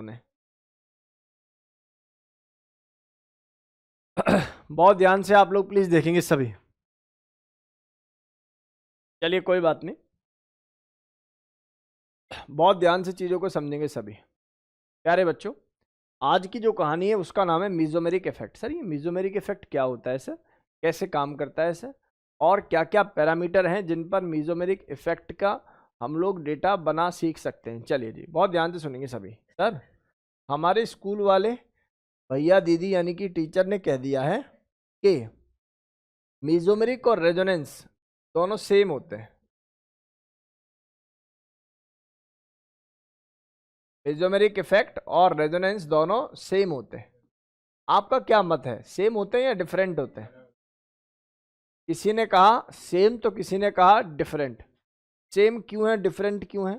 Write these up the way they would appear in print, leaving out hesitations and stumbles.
इन्होंने। बहुत ध्यान से आप लोग प्लीज देखेंगे सभी। चलिए कोई बात नहीं, बहुत ध्यान से चीजों को समझेंगे सभी। प्यारे बच्चों, आज की जो कहानी है उसका नाम है मीजोमेरिक इफेक्ट। सर ये मीजोमेरिक इफेक्ट क्या होता है सर, कैसे काम करता है सर, और क्या क्या पैरामीटर हैं जिन पर मीजोमेरिक इफेक्ट का हम लोग डेटा बना सीख सकते हैं। चलिए जी, बहुत ध्यान से सुनेंगे सभी। सर हमारे स्कूल वाले भैया दीदी यानी कि टीचर ने कह दिया है कि मीजोमेरिक और रेजोनेंस दोनों सेम होते हैं। मीजोमेरिक इफेक्ट और रेजोनेंस दोनों सेम होते हैं। आपका क्या मत है, सेम होते हैं या डिफरेंट होते हैं? किसी ने कहा सेम तो किसी ने कहा डिफरेंट। सेम क्यों है, डिफरेंट क्यों है?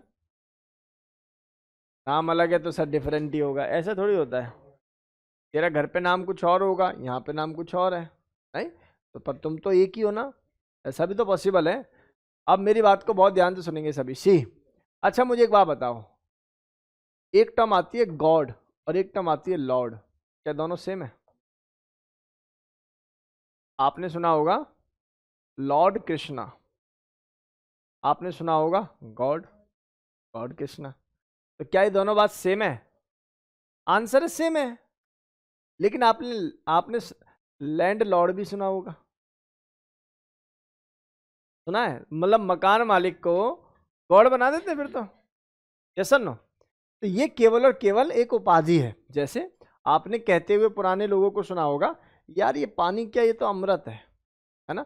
नाम अलग है तो सर डिफरेंट ही होगा, ऐसा थोड़ी होता है। तेरा घर पे नाम कुछ और होगा, यहाँ पे नाम कुछ और है, नहीं? तो पर तुम तो एक ही हो ना, ऐसा भी तो पॉसिबल है। अब मेरी बात को बहुत ध्यान से सुनेंगे सभी। सी, अच्छा मुझे एक बात बताओ, एक टर्म आती है गॉड और एक टर्म आती है लॉर्ड, क्या दोनों सेम है? आपने सुना होगा लॉर्ड कृष्णा, आपने सुना होगा गॉड, गॉड कृष्णा, तो क्या ये दोनों बात सेम है? आंसर सेम है। लेकिन आपने आपने लैंड लॉर्ड भी सुना होगा, सुना है? मतलब मकान मालिक को गॉड बना देते फिर तो, यस सर नो? तो ये केवल और केवल एक उपाधि है। जैसे आपने कहते हुए पुराने लोगों को सुना होगा, यार ये पानी क्या, ये तो अमृत है ना?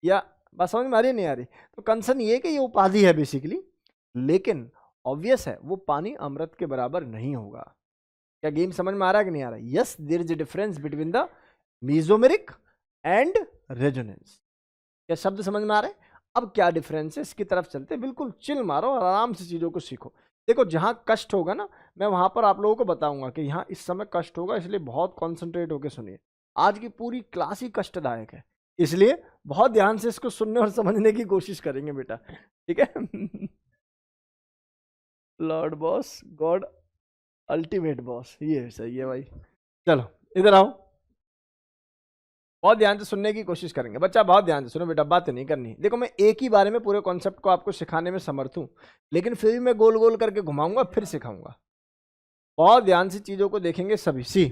या बात समझ में आ रही है नहीं आ रही? तो कंसर्न ये है कि ये उपाधि है बेसिकली, लेकिन ऑब्वियस है वो पानी अमृत के बराबर नहीं होगा। क्या गेम समझ में आ रहा है कि नहीं आ रहा? Yes, there is a difference between the mesomeric and resonance. क्या शब्द समझ में आ रहे हैं? अब क्या डिफरेंस है इसकी तरफ चलते हैं, बिल्कुल चिल मारो और आराम से चीजों को सीखो। देखो जहां कष्ट होगा ना, मैं वहां पर आप लोगों को बताऊंगा कि यहाँ इस समय कष्ट होगा, इसलिए बहुत कॉन्सेंट्रेट होकर सुनिए। आज की पूरी क्लास ही कष्टदायक है, इसलिए बहुत ध्यान से इसको सुनने और समझने की कोशिश करेंगे बेटा, ठीक है? Lord boss, God ultimate boss, ये सही है भाई। चलो इधर आओ, बहुत ध्यान से सुनने की कोशिश करेंगे बच्चा, बहुत ध्यान से सुनो बेटा, बात नहीं करनी। देखो मैं एक ही बारे में पूरे कॉन्सेप्ट को आपको सिखाने में समर्थ हूं, लेकिन फिर भी मैं गोल गोल करके घुमाऊंगा फिर सिखाऊंगा। बहुत ध्यान से चीजों को देखेंगे सभी। सी,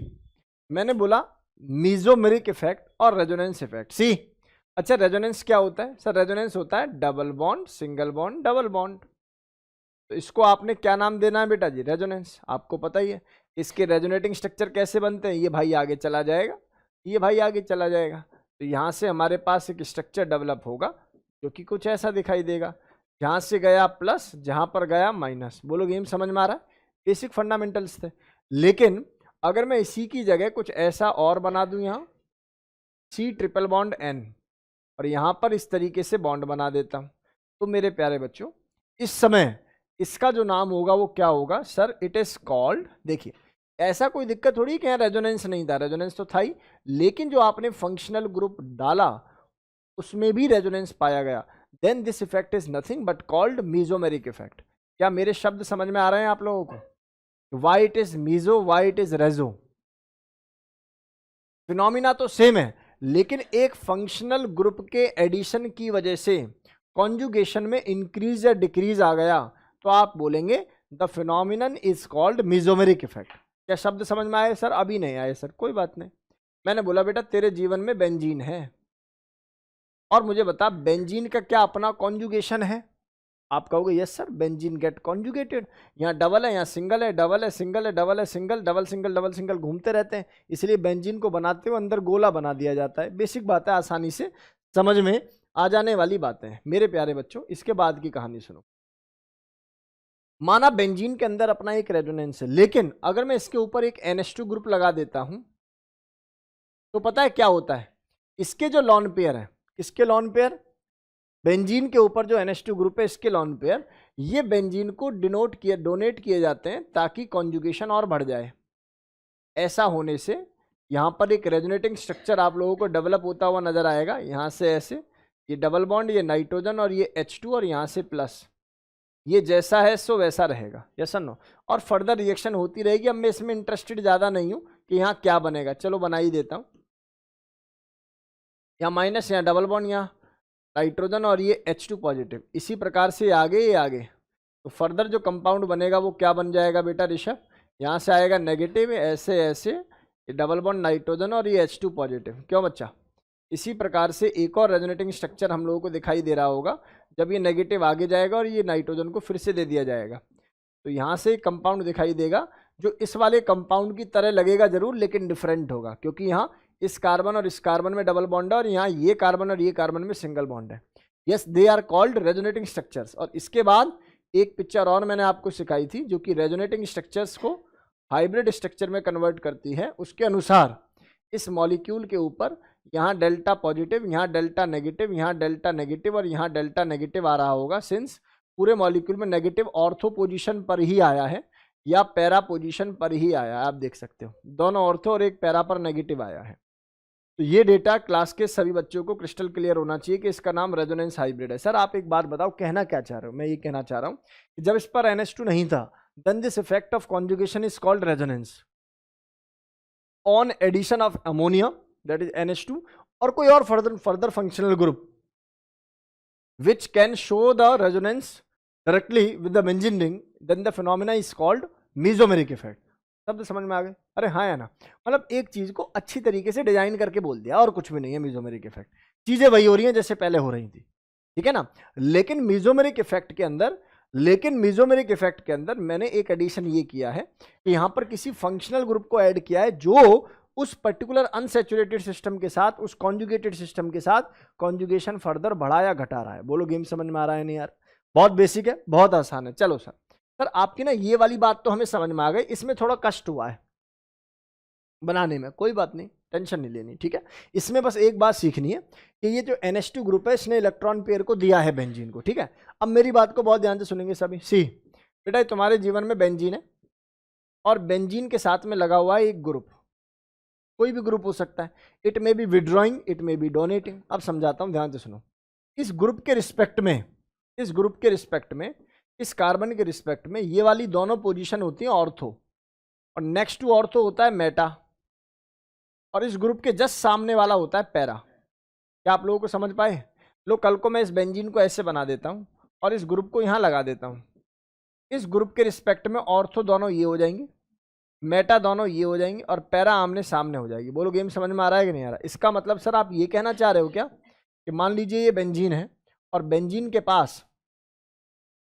मैंने बोला मीजोमेरिक इफेक्ट और रेजोनेंस इफेक्ट। सी, अच्छा रेजोनेंस क्या होता है सर? रेजोनेंस होता है double bond, single bond, double bond. तो इसको आपने क्या नाम देना है बेटा जी? रेजोनेंस। आपको पता ही है इसके रेजोनेटिंग स्ट्रक्चर कैसे बनते हैं, ये भाई आगे चला जाएगा, ये भाई आगे चला जाएगा। तो यहाँ से हमारे पास एक स्ट्रक्चर डेवलप होगा जो कि कुछ ऐसा दिखाई देगा, जहाँ से गया प्लस, जहाँ पर गया माइनस। बोलो गेम समझ में आ रहा है? बेसिक फंडामेंटल्स थे। लेकिन अगर मैं इसी की जगह कुछ ऐसा और बना दूं, यहाँ सी ट्रिपल बॉन्ड एन, और यहाँ पर इस तरीके से बॉन्ड बना देता हूँ, तो मेरे प्यारे बच्चों इस समय इसका जो नाम होगा वो क्या होगा सर? इट इज कॉल्ड, देखिए ऐसा कोई दिक्कत थोड़ी कि रेजोनेंस नहीं था, रेजोनेंस तो था ही, लेकिन जो आपने फंक्शनल ग्रुप डाला उसमें भी रेजोनेंस पाया गया। Then this effect is nothing but called mesomeric effect. क्या मेरे शब्द समझ में आ रहे हैं आप लोगों को? Why it is meso, why it is reso. Phenomena तो सेम है, लेकिन एक फंक्शनल ग्रुप के एडिशन की वजह से कॉन्जुगेशन में इंक्रीज या डिक्रीज आ गया, तो आप बोलेंगे the phenomenon is called mesomeric effect. क्या शब्द समझ में आए सर? अभी नहीं आए सर, कोई बात नहीं। मैंने बोला बेटा तेरे जीवन में बेंजीन है, और मुझे बता बेंजीन का क्या अपना कॉन्जुगेशन है? आप कहोगे yes sir, benzene get conjugated. यहाँ डबल है, यहाँ सिंगल है, डबल है, सिंगल है, डबल है, single, double single, double single घूमते रहते हैं, इसलिए बेंजीन को बनाते हुए अंदर गोला बना दिया जाता है। बेसिक बात है, आसानी से समझ में आ जाने वाली बातें हैं मेरे प्यारे बच्चों। इसके बाद की कहानी सुनो। माना बेंजीन के अंदर अपना एक रेजोनेंस है, लेकिन अगर मैं इसके ऊपर एक NH2 ग्रुप लगा देता हूं तो पता है क्या होता है? इसके जो लॉन पेयर है, किसके लॉन पेयर? बेंजीन के ऊपर जो NH2 ग्रुप है इसके लॉन पेयर, ये बेंजीन को डोनेट किए जाते हैं ताकि कॉन्जुगेशन और बढ़ जाए। ऐसा होने से यहाँ पर एक रेजोनेटिंग स्ट्रक्चर आप लोगों को डेवलप होता हुआ नजर आएगा। यहाँ से ऐसे ये डबल बॉन्ड, ये नाइट्रोजन और ये H2 और यहाँ से प्लस, ये जैसा है सो वैसा रहेगा, यस और नो, और फर्दर रिएक्शन होती रहेगी। अब मैं इसमें इंटरेस्टेड ज़्यादा नहीं हूँ कि यहाँ क्या बनेगा, चलो बना ही देता हूँ। यहाँ माइनस, यहाँ डबल बॉन्ड, यहाँ नाइट्रोजन और ये H2 पॉजिटिव, इसी प्रकार से आगे ये आगे, तो फर्दर जो कंपाउंड बनेगा वो क्या बन जाएगा बेटा ऋषभ, यहाँ से आएगा नेगेटिव, ऐसे ऐसे, ये डबल बॉन्ड नाइट्रोजन और ये H2 पॉजिटिव, क्यों बच्चा। इसी प्रकार से एक और रेजोनेटिंग स्ट्रक्चर हम लोगों को दिखाई दे रहा होगा, जब ये नेगेटिव आगे जाएगा और ये नाइट्रोजन को फिर से दे दिया जाएगा, तो यहाँ से एक कंपाउंड दिखाई देगा जो इस वाले कंपाउंड की तरह लगेगा जरूर, लेकिन डिफरेंट होगा, क्योंकि यहाँ इस कार्बन और इस कार्बन में डबल बॉन्ड है और यहाँ ये कार्बन और ये कार्बन में सिंगल बॉन्ड है। Yes, they are called resonating structures. और इसके बाद एक पिक्चर और मैंने आपको सिखाई थी जो कि रेजोनेटिंग स्ट्रक्चर्स को हाइब्रिड स्ट्रक्चर में कन्वर्ट करती है। उसके अनुसार इस मॉलिक्यूल के ऊपर यहाँ डेल्टा पॉजिटिव, यहाँ डेल्टा नेगेटिव, यहाँ डेल्टा नेगेटिव और यहाँ डेल्टा नेगेटिव आ रहा होगा, सिंस पूरे मॉलिक्यूल में नेगेटिव ऑर्थो पोजीशन पर ही आया है या पैरा पोजीशन पर ही आया है। आप देख सकते हो दोनों ऑर्थो और एक पैरा पर नेगेटिव आया है। तो ये डेटा क्लास के सभी बच्चों को क्रिस्टल क्लियर होना चाहिए कि इसका नाम रेजोनेंस हाइब्रिड है। सर आप एक बात बताओ, कहना क्या चाह रहे हो। मैं ये कहना चाह रहा हूँ कि जब इस पर NH2 नहीं था, then this effect of conjugation is called resonance on addition of ammonia, that is NH2, और कोई और further functional group which can show the resonance directly with the benzene ring, then the phenomena is called mesomeric effect। शब्द समझ में आ गए। अरे हाँ या ना, मतलब एक चीज को अच्छी तरीके से डिजाइन करके बोल दिया और कुछ भी नहीं है मेसोमेरिक इफेक्ट। चीजें वही हो रही हैं जैसे पहले हो रही थी, ठीक है ना। लेकिन मेसोमेरिक इफेक्ट के अंदर मैंने एक एडिशन ये किया है कि यहां पर किसी फंक्शनल ग्रुप को ऐड किया है जो उस पर्टिकुलर अनसैचुरेटेड सिस्टम के साथ, उस कॉन्जुगेटेड सिस्टम के साथ कॉन्जुगेशन फर्दर बढ़ा या घटा रहा है। बोलो गेम समझ में आ रहा है नहीं यार। बहुत बेसिक है, बहुत आसान है। चलो सर आपकी ना ये वाली बात तो हमें समझ में आ गई, इसमें थोड़ा कष्ट हुआ है बनाने में, कोई बात नहीं, टेंशन नहीं लेनी, ठीक है। इसमें बस एक बात सीखनी है कि ये जो NH2 ग्रुप है इसने इलेक्ट्रॉन पेयर को दिया है बेंजीन को, ठीक है। अब मेरी बात को बहुत ध्यान से सुनेंगे सभी। सी बेटा, तुम्हारे जीवन में बेंजीन है और बेंजीन के साथ में लगा हुआ है एक ग्रुप, कोई भी ग्रुप हो सकता है। It may be withdrawing, it may be donating. अब समझाता हूं, ध्यान से सुनो। इस ग्रुप के रिस्पेक्ट में, इस कार्बन के रिस्पेक्ट में ये वाली दोनों पोजीशन होती है ऑर्थो, और नेक्स्ट टू ऑर्थो होता है मेटा, और इस ग्रुप के जस्ट सामने वाला होता है पैरा। क्या आप लोगों को समझ पाए। लो, कल को मैं इस बेंजीन को ऐसे बना देता हूं और इस ग्रुप को यहां लगा देता हूं। इस ग्रुप के रिस्पेक्ट में ऑर्थो दोनों ये हो जाएंगे, मेटा दोनों ये हो जाएंगे, और पैरा आमने सामने हो जाएगी। बोलो गेम समझ में आ रहा है कि नहीं आ रहा। इसका मतलब सर आप ये कहना चाह रहे हो क्या कि मान लीजिए ये बेंजीन है और बेंजीन के पास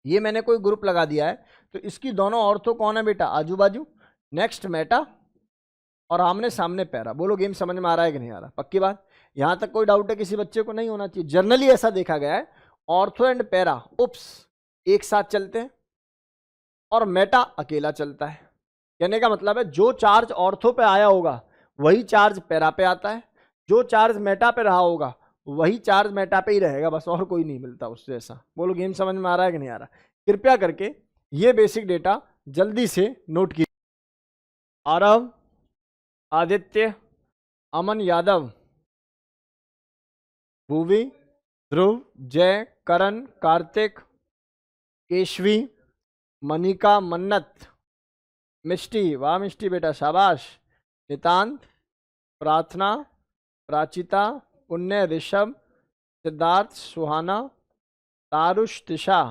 ये मैंने कोई ग्रुप लगा दिया है, तो इसकी दोनों ऑर्थो कौन है बेटा, आजू बाजू, नेक्स्ट मेटा और आमने सामने पैरा। बोलो गेम समझ में आ रहा है कि नहीं आ रहा। पक्की बात, यहां तक कोई डाउट है किसी बच्चे को, नहीं होना चाहिए। जनरली ऐसा देखा गया है ऑर्थो एंड पैरा उप्स एक साथ चलते हैं और मेटा अकेला चलता है। कहने का मतलब है जो चार्ज ऑर्थो पे आया होगा वही चार्ज पैरा पे आता है, जो चार्ज मेटा पे रहा होगा वही चार्ज मेटा पे ही रहेगा, बस और कोई नहीं मिलता उससे ऐसा। बोलो गेम समझ में आ रहा है कि नहीं आ रहा। कृपया करके ये बेसिक डेटा जल्दी से नोट कीजिए। आरव, आदित्य, अमन यादव, भूवी, ध्रुव, जय, करण, कार्तिक, केशवी, मनिका, मन्नत, मिष्टी, वाह मिष्टी बेटा शाबाश, नितांत, प्रार्थना, प्राचिता, पुण्य, ऋषभ, सिद्धार्थ, सुहाना, तारुष, तिशा,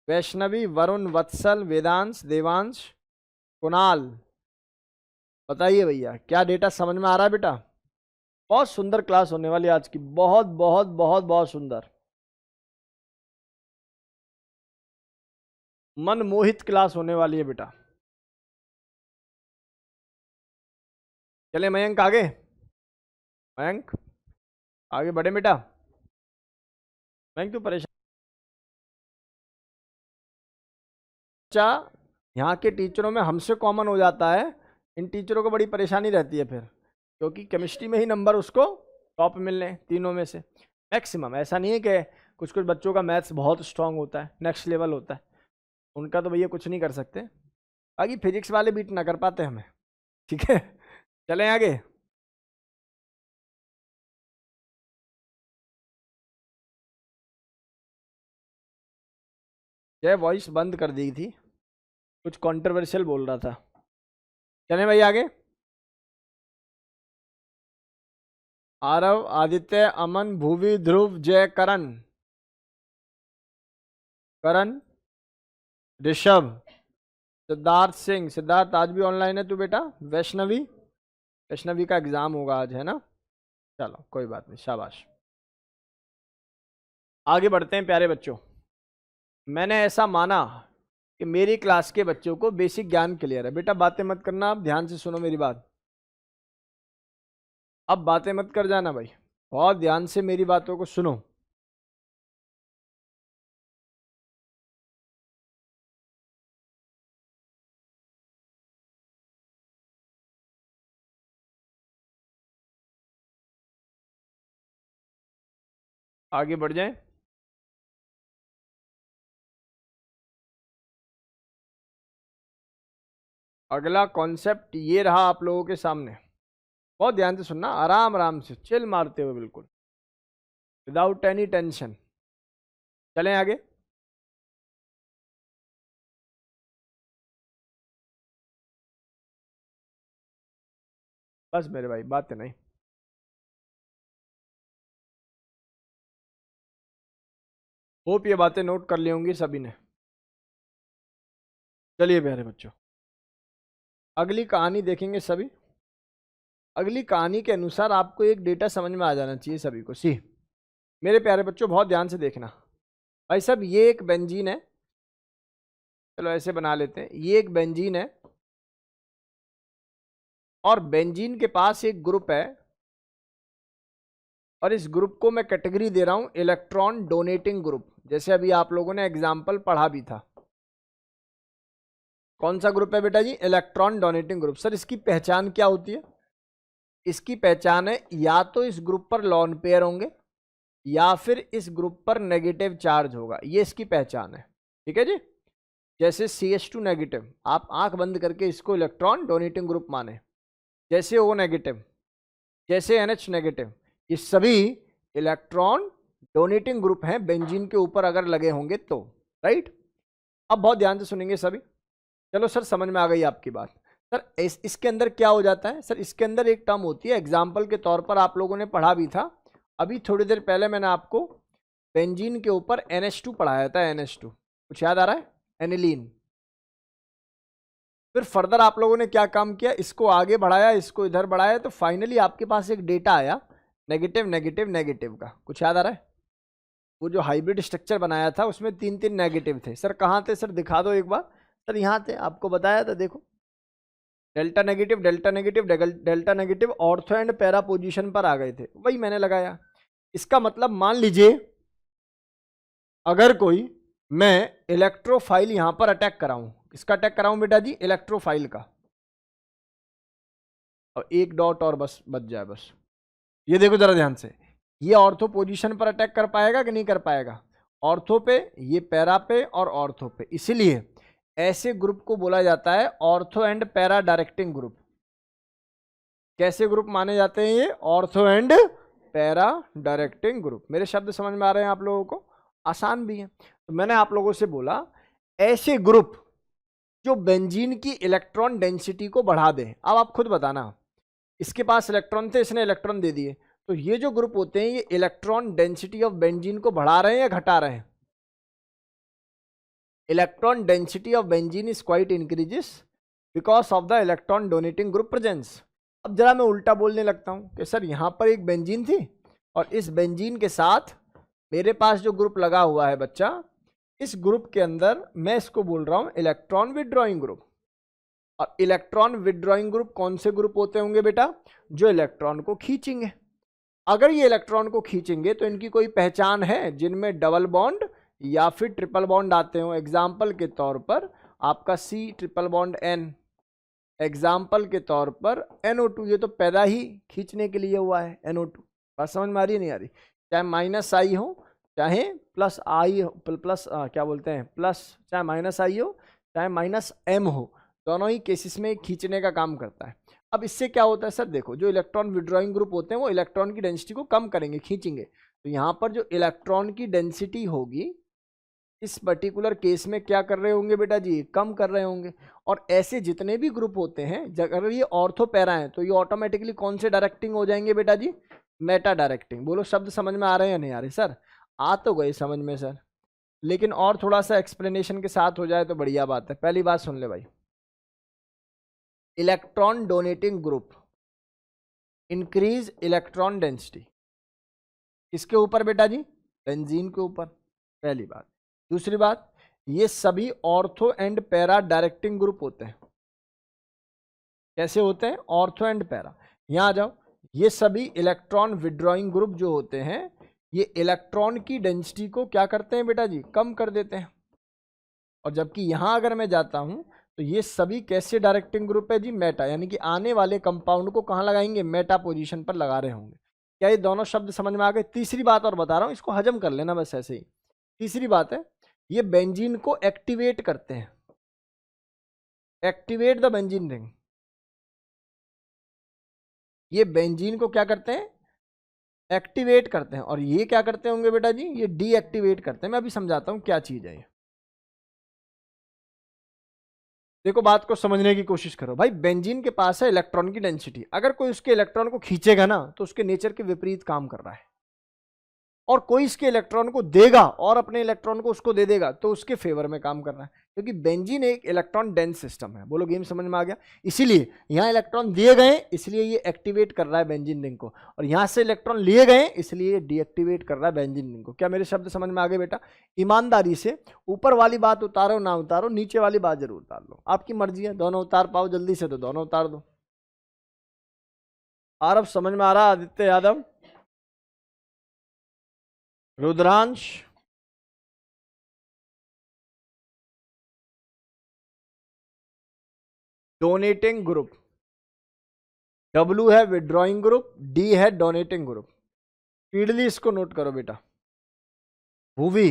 वैष्णवी, वरुण, वत्सल, वेदांश, देवांश, कुणाल। बताइए भैया क्या डेटा समझ में आ रहा है बेटा। बहुत सुंदर क्लास होने वाली आज की, बहुत बहुत बहुत बहुत सुंदर, मनमोहित क्लास होने वाली है बेटा। चले मयंक आगे, मयंक आगे बढ़े बेटा। मयंक तू परेशान, बच्चा यहाँ के टीचरों में हमसे कॉमन हो जाता है, इन टीचरों को बड़ी परेशानी रहती है फिर, क्योंकि केमिस्ट्री में ही नंबर उसको टॉप मिलने तीनों में से मैक्सिमम। ऐसा नहीं है कि कुछ कुछ बच्चों का मैथ्स बहुत स्ट्रांग होता है, नेक्स्ट लेवल होता है, उनका तो भैया कुछ नहीं कर सकते। बाकी फिजिक्स वाले बीट ना कर पाते हमें, ठीक है। चलें आगे। जय वॉइस बंद कर दी थी, कुछ कंट्रोवर्शियल बोल रहा था। चलें भाई आगे। आरव, आदित्य, अमन, भूवि, ध्रुव, जय, करण, करण, ऋषभ, सिद्धार्थ सिंह, सिद्धार्थ आज भी ऑनलाइन है तू बेटा। वैष्णवी, वैष्णवी का एग्जाम होगा आज है ना, चलो कोई बात नहीं, शाबाश। आगे बढ़ते हैं प्यारे बच्चों। मैंने ऐसा माना कि मेरी क्लास के बच्चों को बेसिक ज्ञान क्लियर है। बेटा बातें मत करना, आप ध्यान से सुनो मेरी बात। अब बातें मत कर जाना भाई, बहुत ध्यान से मेरी बातों को सुनो। आगे बढ़ जाएं। अगला कॉन्सेप्ट ये रहा आप लोगों के सामने, बहुत ध्यान से सुनना, आराम आराम से चिल मारते हुए, बिल्कुल विदाउट एनी टेंशन। चलें आगे। बस मेरे भाई बातें नहीं। होप ये बातें नोट कर ली होंगी सभी ने। चलिए प्यारे बच्चों, अगली कहानी देखेंगे सभी। अगली कहानी के अनुसार आपको एक डेटा समझ में आ जाना चाहिए सभी को। सी मेरे प्यारे बच्चों बहुत ध्यान से देखना। भाई साहब ये एक बेंजीन है, चलो ऐसे बना लेते हैं, ये एक बेंजीन है और बेंजीन के पास एक ग्रुप है और इस ग्रुप को मैं कैटेगरी दे रहा हूं इलेक्ट्रॉन डोनेटिंग ग्रुप। जैसे अभी आप लोगों ने एग्जाम्पल पढ़ा भी था। कौन सा ग्रुप है बेटा जी? Electron donating group. सर इसकी पहचान क्या होती है? इसकी पहचान है या तो इस ग्रुप पर लॉन पेयर होंगे या फिर इस ग्रुप पर नेगेटिव चार्ज होगा, ये इसकी पहचान है। ठीक है जी। जैसे CH2 नेगेटिव, आप आंख बंद करके इसको इलेक्ट्रॉन डोनेटिंग ग्रुप माने। जैसे O नेगेटिव, जैसे NH नेगेटिव, ये सभी इलेक्ट्रॉन डोनेटिंग ग्रुप हैं बेंजीन के ऊपर अगर लगे होंगे तो। राइट, अब बहुत ध्यान से सुनेंगे सभी। चलो सर समझ में आ गई आपकी बात। सर इसके अंदर क्या हो जाता है? सर इसके अंदर एक टर्म होती है, एग्जाम्पल के तौर पर आप लोगों ने पढ़ा भी था अभी थोड़ी देर पहले, मैंने आपको बेंजीन के ऊपर NH2 पढ़ाया था। NH2 कुछ याद आ रहा है? एनिलीन। फिर फर्दर आप लोगों ने क्या काम किया, इसको आगे बढ़ाया, इसको इधर बढ़ाया, तो फाइनली आपके पास एक डेटा आया नेगेटिव नेगेटिव नेगेटिव का। कुछ याद आ रहा है? वो जो हाइब्रिड स्ट्रक्चर बनाया था उसमें 3 नेगेटिव थे। सर कहाँ थे? सर दिखा दो एक बार। सर यहाँ थे, आपको बताया था, देखो delta negative delta negative delta negative ortho and para position पर आ गए थे, वही मैंने लगाया। इसका मतलब मान लीजिए अगर कोई मैं इलेक्ट्रोफाइल यहां पर अटैक कराऊं, किसका अटैक कराऊं बेटा जी? इलेक्ट्रोफाइल का। और एक डॉट और बस बच जाए बस। ये देखो जरा ध्यान से, ये ऑर्थो पोजीशन पर अटैक कर पाएगा कि नहीं कर पाएगा? ऑर्थो पे, ये पैरा पे और ऑर्थो पे। इसीलिए ऐसे ग्रुप को बोला जाता है ortho and para directing group. कैसे ग्रुप माने जाते हैं ये? Ortho and para directing group. मेरे शब्द समझ में आ रहे हैं आप लोगों को? आसान भी है। तो मैंने आप लोगों से बोला ऐसे ग्रुप जो बेंजीन की इलेक्ट्रॉन डेंसिटी को बढ़ा दें। अब आप खुद बताना, इसके पास इलेक्ट्रॉन थे, इसने इलेक्ट्रॉन दे दिए, तो ये जो ग्रुप होते हैं ये इलेक्ट्रॉन डेंसिटी ऑफ बेंजीन को बढ़ा रहे हैं या घटा रहे हैं? Electron density of benzene is quite increases because of the electron donating group presence. अब जरा मैं उल्टा बोलने लगता हूं कि सर यहां पर एक बेंजीन थी और इस बेंजीन के साथ मेरे पास जो ग्रुप लगा हुआ है बच्चा, इस ग्रुप के अंदर मैं इसको बोल रहा हूं इलेक्ट्रॉन विड्रॉइंग ग्रुप। और इलेक्ट्रॉन विड्रॉइंग ग्रुप कौन से ग्रुप होते होंगे बेटा? जो इलेक्ट्रॉन को खींचेंगे। अगर ये इलेक्ट्रॉन को खींचेंगे तो इनकी कोई पहचान है जिनमें डबल बॉन्ड या फिर ट्रिपल बॉन्ड आते हो? एग्जाम्पल के तौर पर आपका C triple bond N, example के तौर पर NO2, ये तो पैदा ही खींचने के लिए हुआ है NO2। बात समझ में आ रही है नहीं आ रही? चाहे -I हो चाहे प्लस I हो, प्लस क्या बोलते हैं प्लस, चाहे -I हो चाहे -M हो, दोनों ही केसेस में खींचने का काम करता है। अब इससे क्या होता है सर? देखो जो इलेक्ट्रॉन विड्रॉइंग ग्रुप होते हैं वो इलेक्ट्रॉन की डेंसिटी को कम करेंगे, खींचेंगे। तो यहाँ पर जो इलेक्ट्रॉन की डेंसिटी होगी इस पर्टिकुलर केस में क्या कर रहे होंगे बेटा जी, कम कर रहे होंगे। और ऐसे जितने भी ग्रुप होते हैं, अगर ये ऑर्थो पैरा हैं तो ये ऑटोमेटिकली कौन से डायरेक्टिंग हो जाएंगे बेटा जी, मेटा डायरेक्टिंग। बोलो शब्द समझ में आ रहे हैं या नहीं आ रहे सर? आ तो गए समझ में सर, लेकिन और थोड़ा सा एक्सप्लेनेशन के साथ हो जाए तो बढ़िया बात है। पहली बात सुन ले भाई, electron donating group increase electron density, किसके ऊपर बेटा जी, बेंजीन के ऊपर, पहली बात। दूसरी बात, ये सभी ortho and para directing group होते हैं। कैसे होते हैं, ऑर्थो एंड पैरा। यहां आ जाओ, ये सभी इलेक्ट्रॉन विड्रॉइंग ग्रुप जो होते हैं, ये इलेक्ट्रॉन की डेंसिटी को क्या करते हैं बेटा जी, कम कर देते हैं। और जबकि यहां अगर मैं जाता हूं तो ये सभी कैसे डायरेक्टिंग ग्रुप है जी, मेटा, यानी कि आने वाले कंपाउंड को कहां लगाएंगे, मेटा पोजीशन पर लगा रहे होंगे। क्या ये दोनों शब्द समझ में आ गए? तीसरी बात और बता रहा हूं, इसको हजम कर लेना बस ऐसे ही। तीसरी बात है, ये बेंजीन को एक्टिवेट करते हैं, एक्टिवेट द बेंजीन रिंग। ये बेंजीन को क्या करते हैं, एक्टिवेट करते हैं। और ये क्या करते होंगे बेटा जी, ये डीएक्टिवेट करते हैं। मैं अभी समझाता हूं क्या चीज है ये। देखो बात को समझने की कोशिश करो भाई, बेंजीन के पास है इलेक्ट्रॉन की डेंसिटी, अगर कोई उसके इलेक्ट्रॉन को खींचेगा ना तो उसके नेचर के विपरीत काम कर रहा है। और कोई इसके इलेक्ट्रॉन को देगा और अपने इलेक्ट्रॉन को उसको दे देगा तो उसके फेवर में काम कर रहा है, क्योंकि बेंजीन एक इलेक्ट्रॉन डेंस सिस्टम है। बोलो गेम समझ में आ गया? इसीलिए यहां इलेक्ट्रॉन दिए गए, इसलिए ये एक्टिवेट कर रहा है बेंजीन रिंग को, और यहां से इलेक्ट्रॉन लिए गए इसलिए ये डीएक्टिवेट कर रहा है बेंजीन रिंग को। क्या मेरे शब्द समझ में आ गए बेटा? ईमानदारी से ऊपर वाली बात उतारो ना उतारो, नीचे वाली बात जरूर उतार लो, आपकी मर्जी है। दोनों उतार पाओ जल्दी से तो दोनों उतार दो। आरब समझ में आ रहा? Aditya Yadav, Rudransh, donating group, W है विड्रॉइंग ग्रुप, D है डोनेटिंग ग्रुप। स्पीडली इसको नोट करो बेटा। भूवी,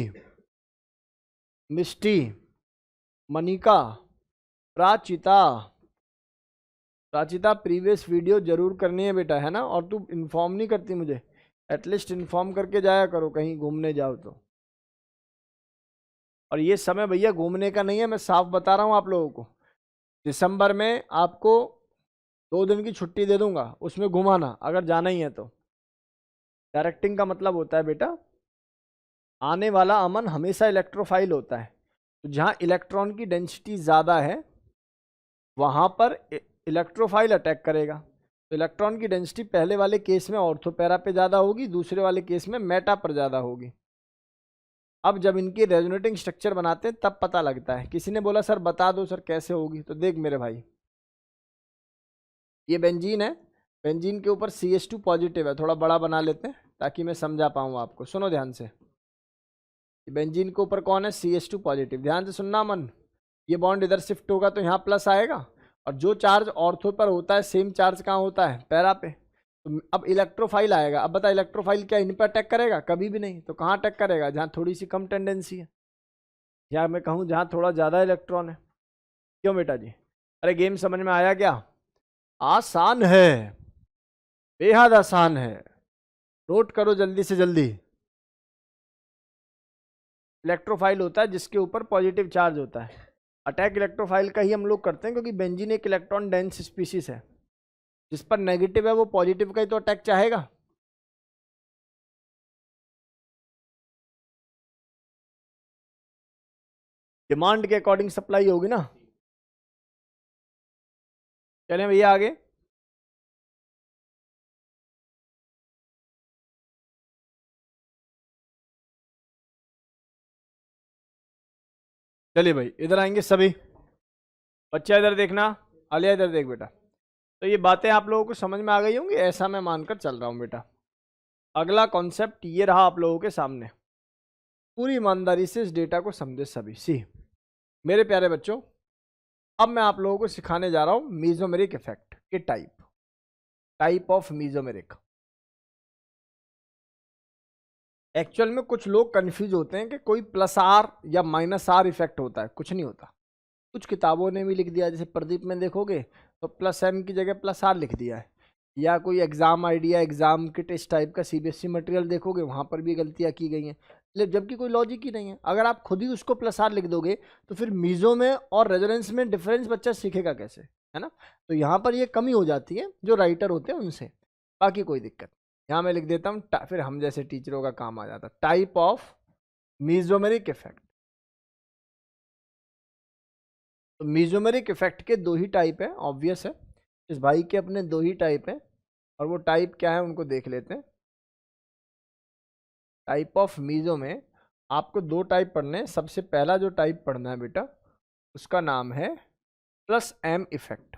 मिष्टी, मनिका, प्राचिता। प्राचिता प्रीवियस वीडियो जरूर करनी है बेटा, है ना? और तू इन्फॉर्म नहीं करती मुझे, एटलीस्ट इन्फॉर्म करके जाया करो कहीं घूमने जाओ तो। और ये समय भैया घूमने का नहीं है, मैं साफ बता रहा हूं आप लोगों को। दिसंबर में आपको 2 दिन की छुट्टी दे दूंगा, उसमें घुमाना अगर जाना ही है तो। डायरेक्टिंग का मतलब होता है बेटा, आने वाला अमन हमेशा इलेक्ट्रोफाइल होता है। तो जहां इलेक्ट्रॉन की डेंसिटी ज़्यादा है वहां पर इलेक्ट्रोफाइल अटैक करेगा। तो इलेक्ट्रॉन की डेंसिटी पहले वाले केस में ऑर्थोपैरा पे ज़्यादा होगी, दूसरे वाले केस में मेटा पर ज़्यादा होगी। अब जब इनकी रेजोनेटिंग स्ट्रक्चर बनाते हैं तब पता लगता है। किसी ने बोला सर बता दो सर कैसे होगी, तो देख मेरे भाई, ये बेंजीन है, बेंजीन के ऊपर CH2 पॉजिटिव है। थोड़ा बड़ा बना लेते हैं ताकि मैं समझा पाऊँ आपको, सुनो ध्यान से। बेंजीन के ऊपर कौन है, CH2 पॉजिटिव। ध्यान से सुनना मन, ये बॉन्ड इधर शिफ्ट होगा तो यहाँ प्लस आएगा, और जो चार्ज ऑर्थो पर होता है सेम चार्ज कहाँ होता है, पैरा पे। तो अब इलेक्ट्रोफाइल आएगा। अब बता इलेक्ट्रोफाइल क्या इन पर अटैक करेगा? कभी भी नहीं। तो कहाँ अटैक करेगा? जहाँ थोड़ी सी कम टेंडेंसी है, या मैं कहूँ जहाँ थोड़ा ज़्यादा इलेक्ट्रॉन है। क्यों बेटा जी? अरे गेम समझ में आया क्या? आसान है, बेहद आसान है, नोट करो जल्दी से जल्दी। इलेक्ट्रोफाइल होता है जिसके ऊपर पॉजिटिव चार्ज होता है। अटैक इलेक्ट्रोफाइल का ही हम लोग करते हैं, क्योंकि बेंजीन एक इलेक्ट्रॉन डेंस स्पीसीज है। जिस पर नेगेटिव है वो पॉजिटिव का ही तो अटैक चाहेगा। डिमांड के अकॉर्डिंग सप्लाई होगी ना। चलें भैया आगे। चलिए भाई इधर आएंगे सभी बच्चा, इधर देखना, आलिया इधर देख बेटा। तो ये बातें आप लोगों को समझ में आ गई होंगी, ऐसा मैं मानकर चल रहा हूँ बेटा। अगला कॉन्सेप्ट ये रहा आप लोगों के सामने, पूरी ईमानदारी से इस डेटा को समझे सभी। सी मेरे प्यारे बच्चों, अब मैं आप लोगों को सिखाने जा रहा हूँ मीजोमेरिक इफेक्ट के टाइप ऑफ मीजोमेरिक। एक्चुअल में कुछ लोग कंफ्यूज होते हैं कि कोई +R या -R इफेक्ट होता है। कुछ नहीं होता। कुछ किताबों ने भी लिख दिया, जैसे प्रदीप में देखोगे तो +M की जगह +R लिख दिया है। या कोई एग्जाम आइडिया, एग्जाम किट इस टाइप का सीबीएसई मटेरियल देखोगे, वहां पर भी गलतियां की गई हैं, जबकि कोई लॉजिक ही नहीं है। अगर आप खुद ही उसको प्लस आर लिख दोगे तो फिर मीजो में और रेजोनेंस में डिफरेंस बच्चा सीखेगा कैसे, है ना। तो यहाँ पर ये कमी हो जाती है जो राइटर होते हैं उनसे, बाकी कोई दिक्कत। यहाँ मैं लिख देता हूँ, फिर हम जैसे टीचरों का काम आ जाता, टाइप ऑफ मीजोमेरिक इफेक्ट। तो मीजोमेरिक इफेक्ट के दो ही टाइप है, ऑब्वियस है, इस भाई के अपने दो ही टाइप है, और वो टाइप क्या है उनको देख लेते हैं। टाइप ऑफ मीजो में आपको दो टाइप पढ़ने हैं। सबसे पहला जो टाइप पढ़ना है बेटा, उसका नाम है प्लस एम इफेक्ट,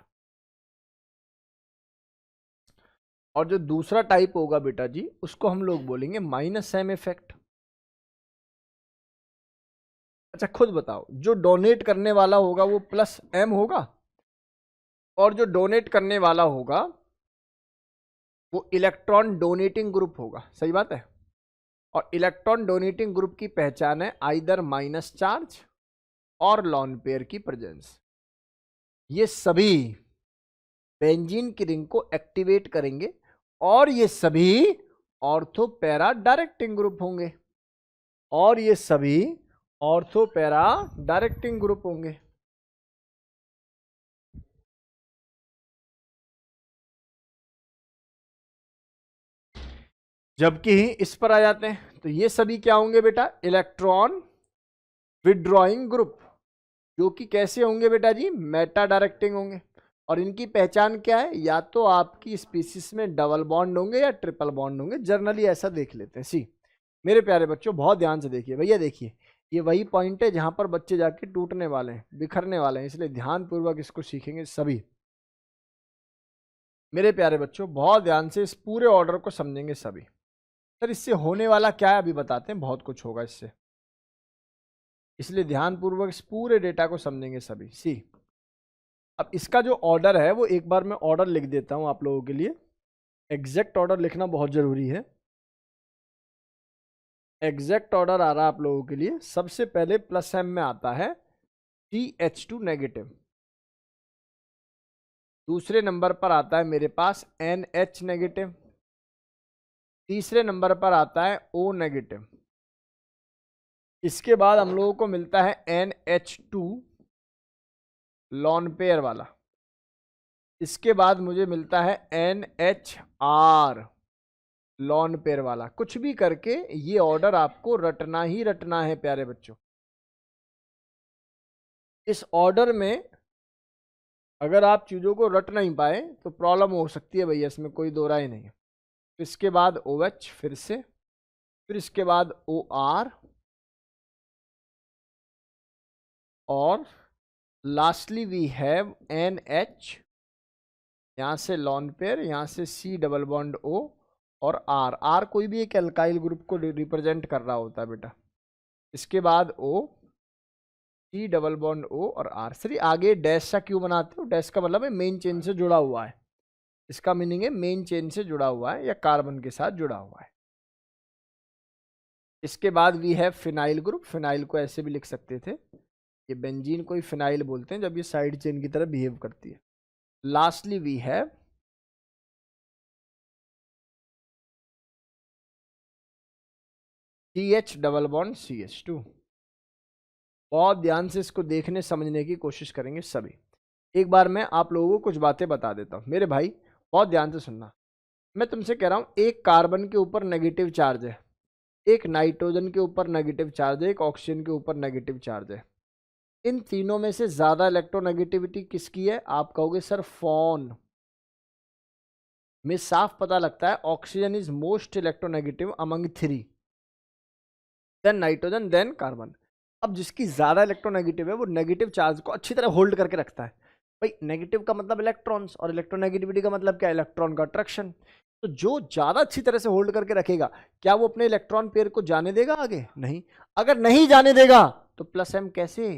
और जो दूसरा टाइप होगा बेटा जी, उसको हम लोग बोलेंगे माइनस एम इफेक्ट। अच्छा खुद बताओ, जो डोनेट करने वाला होगा वो प्लस एम होगा, और जो डोनेट करने वाला होगा वो इलेक्ट्रॉन डोनेटिंग ग्रुप होगा, सही बात है। और इलेक्ट्रॉन डोनेटिंग ग्रुप की पहचान है आइदर माइनस चार्ज और लॉन पेयर की प्रेजेंस। ये सभी बेंजीन की रिंग को एक्टिवेट करेंगे, और ये सभी ऑर्थो पैरा डायरेक्टिंग ग्रुप होंगे, और ये सभी ऑर्थो पैरा डायरेक्टिंग ग्रुप होंगे। जबकि इस पर आ जाते हैं तो ये सभी क्या होंगे बेटा, इलेक्ट्रॉन विड्रॉइंग ग्रुप, जो कि कैसे होंगे बेटा जी, मेटा डायरेक्टिंग होंगे। और इनकी पहचान क्या है, या तो आपकी स्पीसीज में डबल बॉन्ड होंगे या ट्रिपल बॉन्ड होंगे, जनरली ऐसा देख लेते हैं। सी मेरे प्यारे बच्चों बहुत ध्यान से देखिए भैया, देखिए ये वही पॉइंट है जहां पर बच्चे जाके टूटने वाले हैं, बिखरने वाले हैं, इसलिए ध्यान पूर्वक इसको सीखेंगे सभी। मेरे प्यारे बच्चों बहुत ध्यान से इस पूरे ऑर्डर को समझेंगे सभी। सर इससे होने वाला क्या है अभी बताते हैं, बहुत कुछ होगा इससे, इसलिए ध्यान पूर्वक इस पूरे डेटा को समझेंगे सभी। सी अब इसका जो ऑर्डर है वो एक बार मैं ऑर्डर लिख देता हूं आप लोगों के लिए, एग्जैक्ट ऑर्डर लिखना बहुत जरूरी है। एग्जैक्ट ऑर्डर आ रहा है आप लोगों के लिए, सबसे पहले प्लस एम में आता है CH2 नेगेटिव, दूसरे नंबर पर आता है मेरे पास NH नेगेटिव, तीसरे नंबर पर आता है O नेगेटिव, इसके बाद हम लोगों को मिलता है NH2 लॉन पेयर वाला, इसके बाद मुझे मिलता है NHR लॉन पेयर वाला। कुछ भी करके ये ऑर्डर आपको रटना ही रटना है प्यारे बच्चों। इस ऑर्डर में अगर आप चीजों को रट नहीं पाए तो प्रॉब्लम हो सकती है भैया, इसमें कोई दो राय नहीं है। इसके बाद OH फिर से, फिर इसके बाद OR, और लास्टली वी हैव NH, यहां से लॉन पेयर, यहां से C डबल बॉन्ड O, और R कोई भी एक एल्काइल ग्रुप को रिप्रेजेंट कर रहा होता है बेटा। इसके बाद O, C double bond O और R। सर आगे डैश सा क्यों बनाते हो, डैश का मतलब है मेन चेन से जुड़ा हुआ है, इसका मीनिंग है मेन चेन से जुड़ा हुआ है या कार्बन के साथ जुड़ा हुआ है। इसके बाद we have phenyl group, phenyl को ऐसे भी लिख सकते थे, ये बेंजीन को ही फिनाइल बोलते हैं जब ये साइड चेन की तरह बिहेव करती है। Lastly we have CH double bond CH2। बहुत ध्यान से इसको देखने समझने की कोशिश करेंगे सभी। एक बार मैं आप लोगों को कुछ बातें बता देता हूं मेरे भाई, बहुत ध्यान से सुनना। मैं तुमसे कह रहा हूं एक कार्बन के ऊपर नेगेटिव चार्ज है, एक नाइट्रोजन के ऊपर नेगेटिव चार्ज है, एक ऑक्सीजन के ऊपर नेगेटिव चार्ज है। इन तीनों में से ज्यादा इलेक्ट्रोनेगेटिविटी किसकी है, आप कहोगे सर फोन में साफ पता लगता है oxygen is most electronegative among three, then nitrogen, then carbon. अब जिसकी ज्यादा इलेक्ट्रोनेगेटिव है वो नेगेटिव चार्ज को अच्छी तरह होल्ड करके रखता है। भाई नेगेटिव का मतलब इलेक्ट्रॉन्स, और इलेक्ट्रोनेगेटिविटी का मतलब क्या, इलेक्ट्रॉन का अट्रैक्शन। तो जो ज्यादा अच्छी तरह से होल्ड करके रखेगा, क्या वो अपने इलेक्ट्रॉन पेयर को जाने देगा आगे, नहीं। अगर नहीं जाने देगा तो प्लस एम कैसे,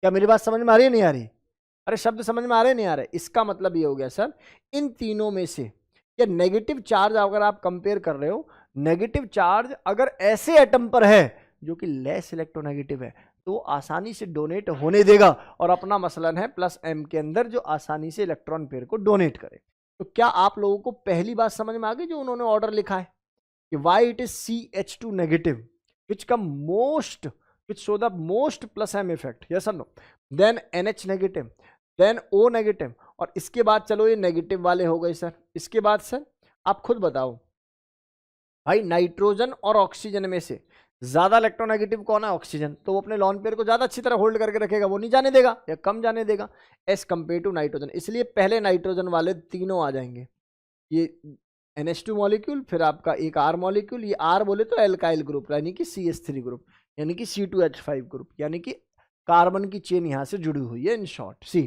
क्या मेरी बात समझ में आ रही है नहीं आ रही, अरे शब्द समझ में आ रहे नहीं आ रहे। इसका मतलब ये हो गया सर, इन तीनों में से या नेगेटिव चार्ज अगर आप कंपेयर कर रहे हो, नेगेटिव चार्ज अगर ऐसे एटम पर है जो कि लेस इलेक्ट्रोनेगेटिव है, तो वो आसानी से डोनेट होने देगा और अपना मसलन है प्लस m के अंदर जो आसानी से इलेक्ट्रॉन पेयर को डोनेट करे। तो क्या आप लोगों को पहली बात समझ में आ गई जो उन्होंने ऑर्डर लिखा है कि why it is CH2 negative which come most which show the most plus m effect, yes or no, then NH negative, then O negative, और इसके बाद चलो ये नेगेटिव वाले हो गए सर। इसके बाद सर आप खुद बताओ भाई नाइट्रोजन और ऑक्सीजन में से ज्यादा इलेक्ट्रोनेगेटिव कौन है? ऑक्सीजन। तो वो अपने लॉन पेयर को ज्यादा अच्छी तरह होल्ड करके रखेगा, वो नहीं जाने देगा या कम जाने देगा एज कंपेयर टू नाइट्रोजन। इसलिए पहले नाइट्रोजन वाले तीनों आ जाएंगे, ये NH2 मॉलिक्यूल, फिर आपका एक R मॉलिक्यूल, ये R बोले तो एल्काइल ग्रुप यानी कि CH3 ग्रुप यानी कि C2H5 ग्रुप, यानी कि कार्बन की चेन यहां से जुड़ी हुई है इन शॉर्ट। सी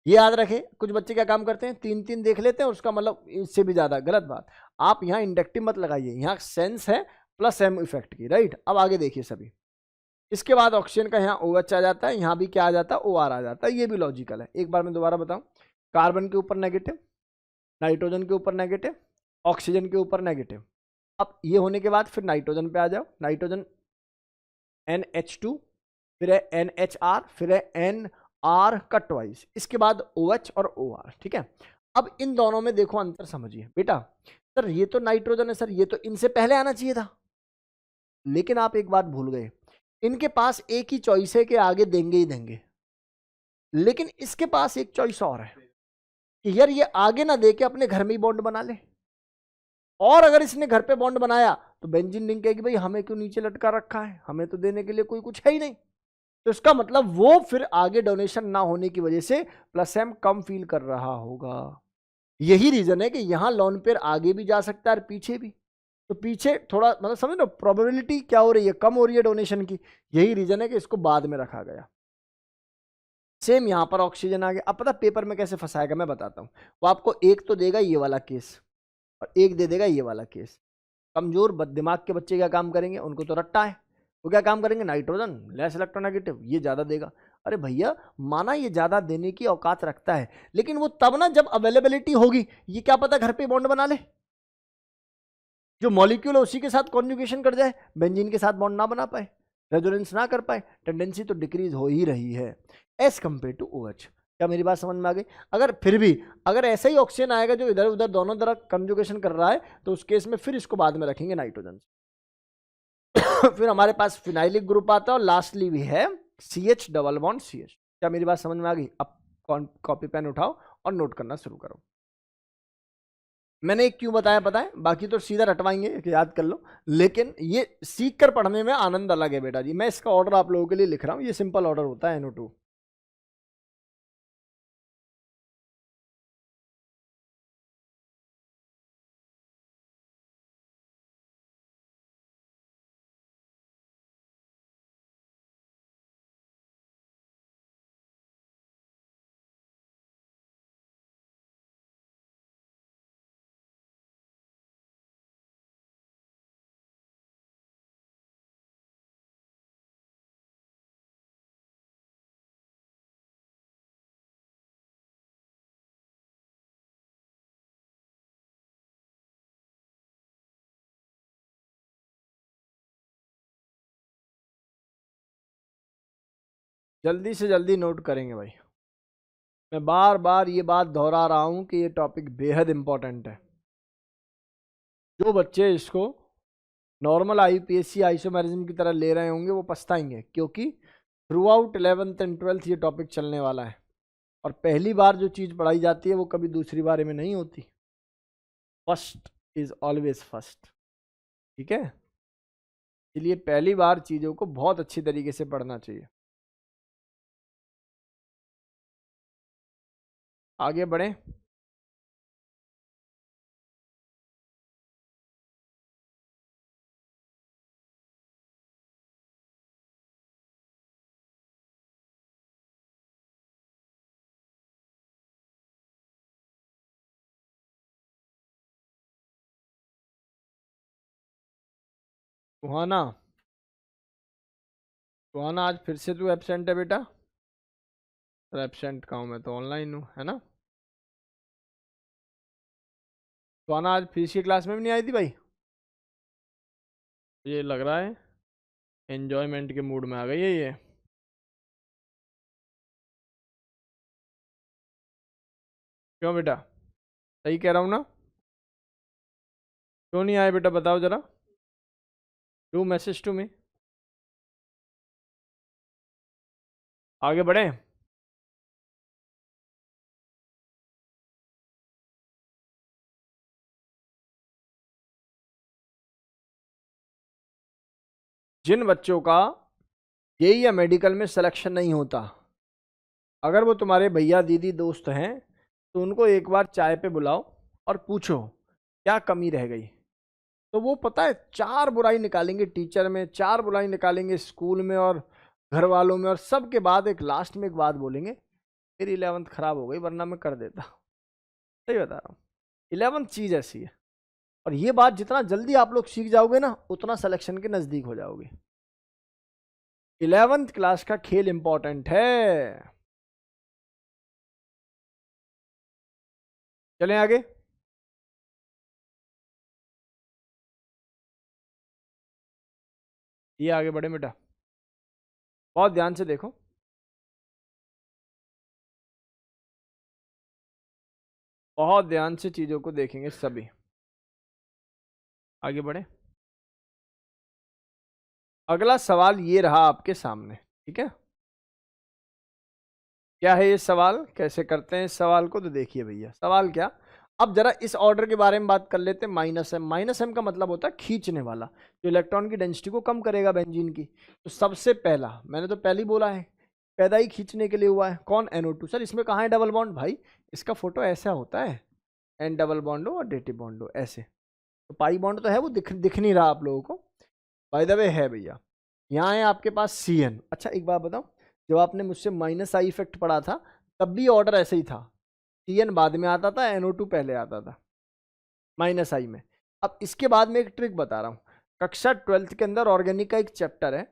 ये याद रखें। कुछ बच्चे क्या काम करते हैं, तीन तीन देख लेते हैं, उसका मतलब इससे भी ज्यादा, गलत बात। आप यहाँ इंडक्टिव मत लगाइए, यहाँ सेंस है प्लस m इफेक्ट की, राइट। अब आगे देखिए सभी, इसके बाद ऑक्सीजन का यहाँ OH आ जाता है, यहाँ भी क्या आ जाता है, OR आ जाता है, ये भी लॉजिकल है। एक बार मैं दोबारा बताऊं, कार्बन के ऊपर नेगेटिव, नाइट्रोजन के ऊपर नेगेटिव, ऑक्सीजन के ऊपर नेगेटिव। अब ये होने के बाद फिर नाइट्रोजन पे आ जाओ, नाइट्रोजन NH2, फिर है NHR, फिर है NR कट वाइज, इसके बाद OH और OR, ठीक है। अब इन दोनों में देखो अंतर समझिए बेटा। सर ये तो नाइट्रोजन है सर, ये तो इनसे पहले आना चाहिए था, लेकिन आप एक बात भूल गए, इनके पास एक ही चॉइस है कि आगे देंगे ही देंगे, लेकिन इसके पास एक चॉइस और है कि यार ये आगे ना दे के अपने घर में ही बॉन्ड बना ले। और अगर इसने घर पे बॉन्ड बनाया तो बेंजीन लिंक कहेगी भाई हमें क्यों नीचे लटका रखा है, हमें तो देने के लिए कोई कुछ है ही नहीं। तो इसका मतलब वो फिर आगे डोनेशन ना होने की वजह से प्लस m कम फील कर रहा होगा। यही रीजन है कि यहां लॉन पेयर आगे भी जा सकता है और पीछे भी। तो पीछे थोड़ा मतलब समझ लो प्रोबेबिलिटी क्या हो रही है, कम हो रही है डोनेशन की। यही रीजन है कि इसको बाद में रखा गया। सेम यहां पर ऑक्सीजन आ गया। अब पता पेपर में कैसे फंसाएगा मैं बताता हूं। वो आपको एक तो देगा ये वाला केस और एक दे देगा ये वाला केस। कमजोर दिमाग के बच्चे क्या काम करेंगे, उनको तो रट्टा है, वो क्या काम करेंगे, नाइट्रोजन लेस इलेक्ट्रोनेगेटिव, ये ज्यादा देगा। अरे भैया माना ये ज्यादा देने की औकात रखता है, लेकिन वो तब ना जब अवेलेबिलिटी होगी, ये क्या पता घर पे बॉन्ड बना ले, जो मॉलिक्यूल है उसी के साथ कॉन्जुगेशन कर जाए, बेंजीन के साथ बॉन्ड ना बना पाए, रेजोनेंस ना कर पाए, टेंडेंसी तो डिक्रीज हो ही रही है एज कंपेयर टू OH। क्या मेरी बात समझ में आ गई? अगर फिर भी अगर ऐसा ही ऑक्सीजन आएगा जो इधर उधर दोनों तरफ कंजुगेशन कर रहा है, तो उस केस में फिर इसको बाद में रखेंगे नाइट्रोजन। फिर हमारे पास फिनाइलिक ग्रुप आता है और लास्टली भी है CH डबल बॉन्ड CH। क्या मेरी बात समझ में आ गई? अब कॉपी पेन उठाओ और नोट करना शुरू करो। मैंने एक क्यों बताया पता है, बाकी तो सीधा रटवाएंगे कि याद कर लो, लेकिन ये सीख कर पढ़ने में आनंद अलग है बेटा जी। मैं इसका ऑर्डर आप लोगों के लिए लिख रहा हूं, ये सिंपल ऑर्डर होता है NO2। जल्दी से जल्दी नोट करेंगे भाई। मैं बार बार ये बात दोहरा रहा हूं कि ये टॉपिक बेहद इंपॉर्टेंट है। जो बच्चे इसको नॉर्मल IUPAC आइसोमेरिज्म की तरह ले रहे होंगे वो पछताएंगे, क्योंकि through out 11th and 12th ये टॉपिक चलने वाला है। और पहली बार जो चीज़ पढ़ाई जाती है वो कभी दूसरी बार में नहीं होती। फर्स्ट इज ऑलवेज फर्स्ट, ठीक है। इसलिए पहली बार चीज़ों को बहुत अच्छी तरीके से पढ़ना चाहिए। आगे बढ़ें। सुहाना, सुहाना आज फिर से तू एब्सेंट है बेटा? एब्सेंट का हूँ मैं तो ऑनलाइन हूँ, है ना। सुहाना आज फिजिक्स की क्लास में भी नहीं आई थी भाई? ये लग रहा है एंजॉयमेंट के मूड में आ गई है ये। क्यों बेटा, सही कह रहा हूँ ना? क्यों नहीं आए बेटा, बताओ जरा, डू मैसेज टू मी। आगे बढ़े। जिन बच्चों का जेई या मेडिकल में सिलेक्शन नहीं होता, अगर वो तुम्हारे भैया दीदी दोस्त हैं, तो उनको एक बार चाय पे बुलाओ और पूछो क्या कमी रह गई। तो वो पता है चार बुराई निकालेंगे टीचर में, चार बुराई निकालेंगे स्कूल में और घर वालों में, और सबके बाद एक लास्ट में एक बात बोलेंगे, मेरी 11th खराब हो गई वरना मैं कर देता। सही बता रहा हूँ, 11th चीज ऐसी है। और ये बात जितना जल्दी आप लोग सीख जाओगे ना, उतना सिलेक्शन के नजदीक हो जाओगे। 11th क्लास का खेल इंपॉर्टेंट है। चलें आगे। ये आगे बढ़े बेटा, बहुत ध्यान से देखो। बहुत ध्यान से चीजों को देखेंगे सभी। आगे बढ़े। अगला सवाल ये रहा आपके सामने, ठीक है। क्या है ये सवाल, कैसे करते हैं इस सवाल को, तो देखिए भैया सवाल क्या। अब जरा इस ऑर्डर के बारे में बात कर लेते हैं। माइनस एम, माइनस एम का मतलब होता है खींचने वाला, जो इलेक्ट्रॉन की डेंसिटी को कम करेगा बेंजीन की। तो सबसे पहला, मैंने तो पहले ही बोला है, पैदा ही खींचने के लिए हुआ है, कौन, NO2। सर इसमें कहाँ है डबल बॉन्ड, भाई इसका फोटो ऐसा होता है, एन डबल बॉन्ड हो और डेटिव बॉन्ड हो ऐसे। तो पाई बॉन्ड तो है, वो दिख नहीं रहा आप लोगों को, बाय द वे है भैया। यहाँ है आपके पास CN। अच्छा एक बात बताओ, जब आपने मुझसे माइनस आई इफेक्ट पढ़ा था, तब भी ऑर्डर ऐसे ही था, CN बाद में आता था, NO2 पहले आता था माइनस आई में। अब इसके बाद में एक ट्रिक बता रहा हूँ। कक्षा 12th के अंदर ऑर्गेनिक का एक चैप्टर है,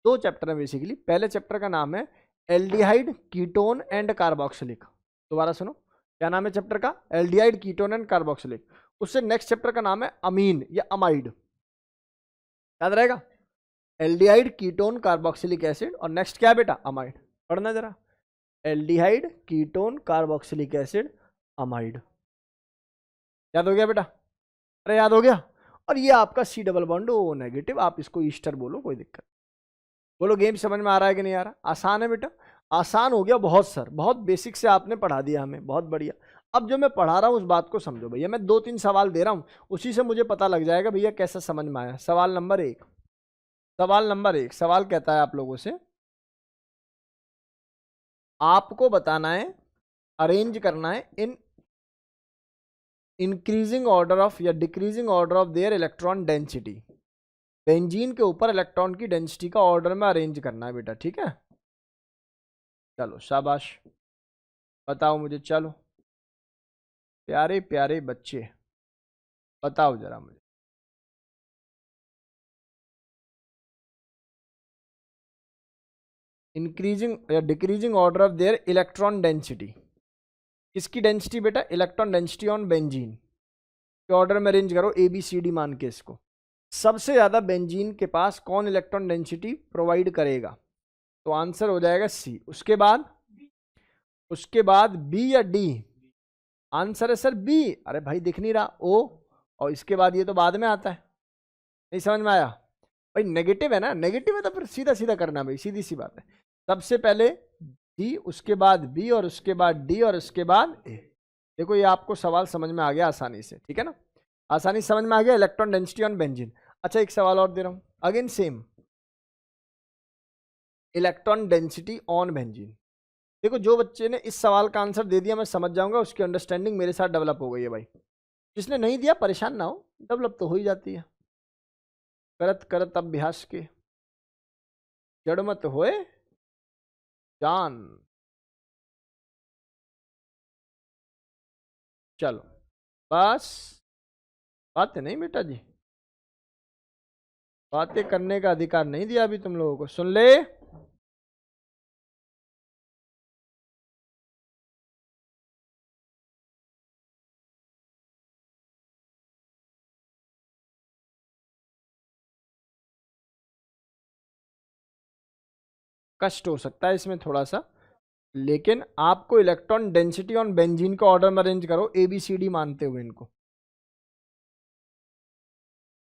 दो चैप्टर है बेसिकली। पहले चैप्टर का नाम है एल्डिहाइड कीटोन एंड कार्बोक्सिलिक। दोबारा सुनो, क्या नाम है चैप्टर का, एल्डिहाइड कीटोन एंड कार्बोक्सिलिक। उससे नेक्स्ट चैप्टर का नाम है अमीन या अमाइड, याद रहेगा। एल्डिहाइड कीटोन कार्बोक्सिलिक एसिड, और नेक्स्ट क्या है बेटा, अमाइड। पढ़ना जरा, aldehyde ketone carboxylic acid amide. याद हो गया बेटा, अरे याद हो गया। और ये आपका C double bond O negative, आप इसको ईस्टर बोलो, कोई दिक्कत। बोलो गेम समझ में आ रहा है कि नहीं आ रहा, आसान है बेटा। आसान हो गया बहुत सर, बहुत बेसिक से आपने पढ़ा दिया हमें, बहुत बढ़िया। अब जो मैं पढ़ा रहा हूं उस बात को समझो भैया, मैं दो तीन सवाल दे रहा हूं, उसी से मुझे पता लग जाएगा भैया कैसा समझ में आया। सवाल नंबर एक, सवाल नंबर एक, सवाल कहता है आप लोगों से, आपको बताना है, अरेंज करना है इन इंक्रीजिंग ऑर्डर ऑफ या decreasing order of their electron density. Benzene के ऊपर इलेक्ट्रॉन की डेंसिटी का ऑर्डर में अरेंज करना है बेटा, ठीक है। चलो शाबाश, बताओ मुझे, चलो प्यारे प्यारे बच्चे, बताओ जरा मुझे। इंक्रीजिंग या decreasing order of their electron density, किसकी डेंसिटी बेटा, इलेक्ट्रॉन डेंसिटी ऑन बेंजीन के ऑर्डर में अरेंज करो, ABCD मान के इसको। सबसे ज्यादा बेंजीन के पास कौन इलेक्ट्रॉन डेंसिटी प्रोवाइड करेगा, तो आंसर हो जाएगा C। उसके बाद, उसके बाद B या D, आंसर है सर B। अरे भाई दिख नहीं रहा O, और इसके बाद ये तो बाद में आता है, नहीं समझ में आया भाई, नेगेटिव है ना, नेगेटिव है तो फिर सीधा सीधा करना भाई, सीधी सी बात है। सबसे पहले D, उसके बाद B, और उसके बाद D, और उसके बाद A। देखो ये आपको सवाल समझ में आ गया आसानी से, ठीक है ना, आसानी समझ में आ गया, इलेक्ट्रॉन डेंसिटी ऑन बेंजीन। अच्छा एक सवाल और दे रहा हूं, again same, electron density on benzene. देखो जो बच्चे ने इस सवाल का आंसर दे दिया, मैं समझ जाऊंगा उसकी अंडरस्टैंडिंग मेरे साथ डेवलप हो गई है भाई। जिसने नहीं दिया परेशान ना हो, डेवलप तो हो ही जाती है। करत करत अभ्यास के जड़ मत होए जान। चलो बस, बातें नहीं बेटा जी, बातें करने का अधिकार नहीं दिया अभी तुम लोगों को, सुन ले। कष्ट हो सकता है इसमें थोड़ा सा, लेकिन आपको इलेक्ट्रॉन डेंसिटी ऑन बेंजीन का ऑर्डर में अरेंज करो ABCD मानते हुए इनको।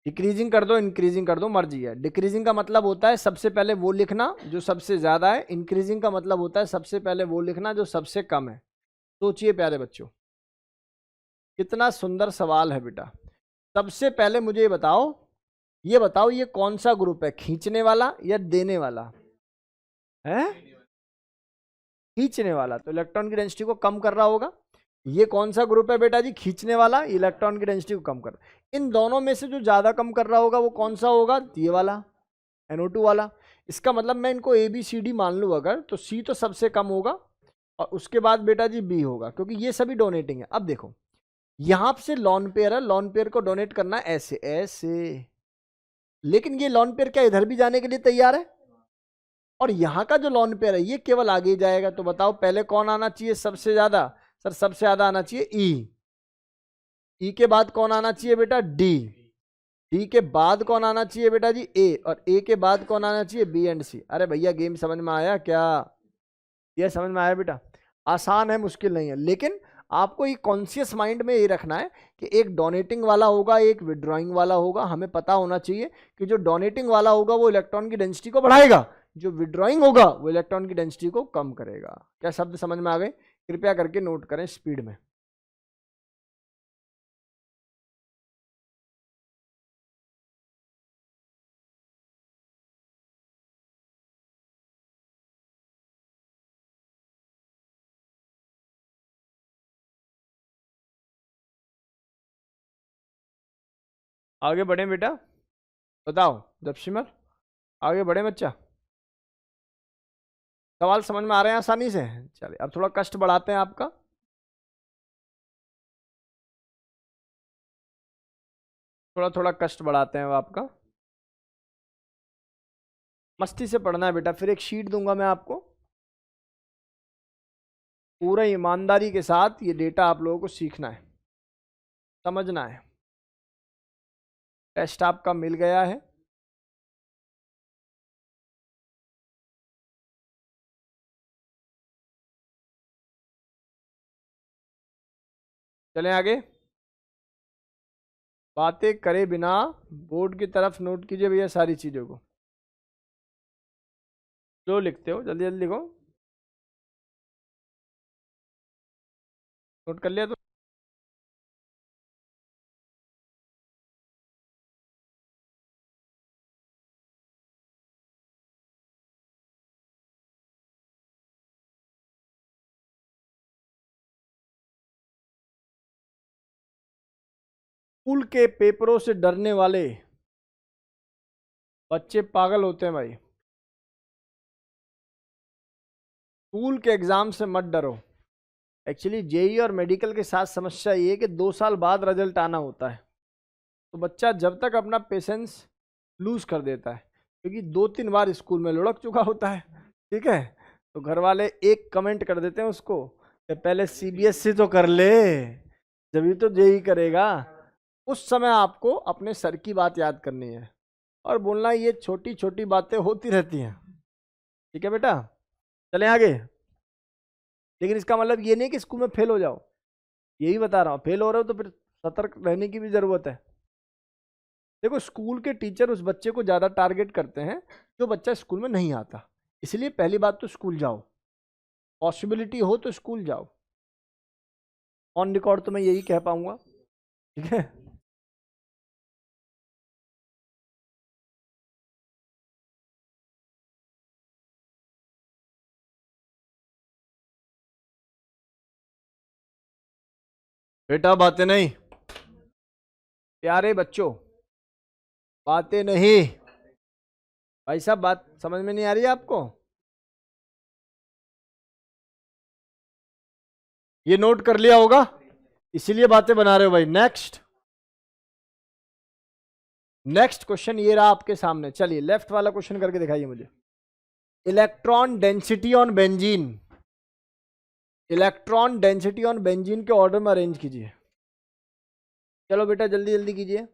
डिक्रीजिंग कर दो, इंक्रीजिंग कर दो, मर्जी है। डिक्रीजिंग का मतलब होता है सबसे पहले वो लिखना जो सबसे ज्यादा है, इंक्रीजिंग का मतलब होता है सबसे पहले वो लिखना जो सबसे कम है। सोचिए प्यारे बच्चों, कितना सुंदर सवाल है बेटा। सबसे पहले मुझे ये बताओ ये कौन सा ग्रुप है, खींचने वाला या देने वाला है? खींचने वाला, तो इलेक्ट्रॉन की डेंसिटी को कम कर रहा होगा। ये कौन सा ग्रुप है बेटा जी, खींचने वाला, इलेक्ट्रॉन की डेंसिटी को कम कर। इन दोनों में से जो ज्यादा कम कर रहा होगा वो कौन सा होगा, ये वाला, NO2 वाला। इसका मतलब मैं इनको ABCD मान लूँ अगर, तो C तो सबसे कम होगा और उसके बाद बेटा जी B होगा, क्योंकि ये सभी डोनेटिंग है। अब देखो यहां से लॉन पेयर है, लॉन पेयर को डोनेट करना है ऐसे ऐसे, लेकिन ये लॉन पेयर क्या इधर भी जाने के लिए तैयार है? और यहाँ का जो लॉन पेयर है ये केवल आगे ही जाएगा। तो बताओ पहले कौन आना चाहिए सबसे ज्यादा? सर सबसे ज्यादा आना चाहिए ई के बाद कौन आना चाहिए बेटा, डी के बाद कौन आना चाहिए बेटा जी, ए, और ए के बाद कौन आना चाहिए, बी एंड सी। अरे भैया गेम समझ में आया क्या? ये समझ में आया बेटा? आसान है, मुश्किल नहीं है, लेकिन आपको ये कॉन्शियस माइंड में ये रखना है कि एक डोनेटिंग वाला होगा, एक विड्रॉइंग वाला होगा। हमें पता होना चाहिए कि जो डोनेटिंग वाला होगा वो इलेक्ट्रॉन की डेंसिटी को बढ़ाएगा, जो विड्रॉइंग होगा वो इलेक्ट्रॉन की डेंसिटी को कम करेगा। क्या शब्द समझ में आ गए? कृपया करके नोट करें स्पीड में। आगे बढ़े बेटा, बताओ जब सिमर, आगे बढ़े बच्चा। सवाल समझ में आ रहे हैं आसानी से? चलिए अब थोड़ा कष्ट बढ़ाते हैं आपका। थोड़ा थोड़ा कष्ट बढ़ाते हैं अब आपका। मस्ती से पढ़ना है बेटा, फिर एक शीट दूंगा मैं आपको, पूरा ईमानदारी के साथ ये डेटा आप लोगों को सीखना है, समझना है। टेस्ट आपका मिल गया है। चलें आगे। बातें करे बिना बोर्ड की तरफ नोट कीजिए भैया सारी चीजों को, जो लिखते हो जल्दी जल्दी लिखो। नोट कर लिया तो स्कूल के पेपरों से डरने वाले बच्चे पागल होते हैं भाई। स्कूल के एग्जाम से मत डरो। एक्चुअली JEE और मेडिकल के साथ समस्या ये है कि 2 साल बाद रिजल्ट आना होता है, तो बच्चा जब तक अपना पेशेंस लूज कर देता है, क्योंकि 2-3 बार स्कूल में लुढ़क चुका होता है, ठीक है, तो घर वाले एक कमेंट कर देते हैं उसको कि पहले CBSE तो कर ले, जब तो JEE करेगा। उस समय आपको अपने सर की बात याद करनी है और बोलना ये छोटी छोटी बातें होती रहती हैं, ठीक है बेटा। चलें आगे। लेकिन इसका मतलब ये नहीं कि स्कूल में फेल हो जाओ, यही बता रहा हूँ, फेल हो रहे हो तो फिर सतर्क रहने की भी जरूरत है। देखो स्कूल के टीचर उस बच्चे को ज़्यादा टारगेट करते हैं जो बच्चा स्कूल में नहीं आता, इसलिए पहली बात तो स्कूल जाओ, पॉसिबिलिटी हो तो स्कूल जाओ। ऑन रिकॉर्ड तो मैं यही कह पाऊंगा, ठीक है। बेटा बातें नहीं, प्यारे बच्चों, बातें नहीं। भाई साहब बात समझ में नहीं आ रही है आपको? ये नोट कर लिया होगा, इसीलिए बातें बना रहे हो भाई। नेक्स्ट, नेक्स्ट क्वेश्चन ये रहा आपके सामने। चलिए लेफ्ट वाला क्वेश्चन करके दिखाइए मुझे। Electron density on benzene, electron density on benzene के ऑर्डर में अरेंज कीजिए। चलो बेटा जल्दी जल्दी कीजिए।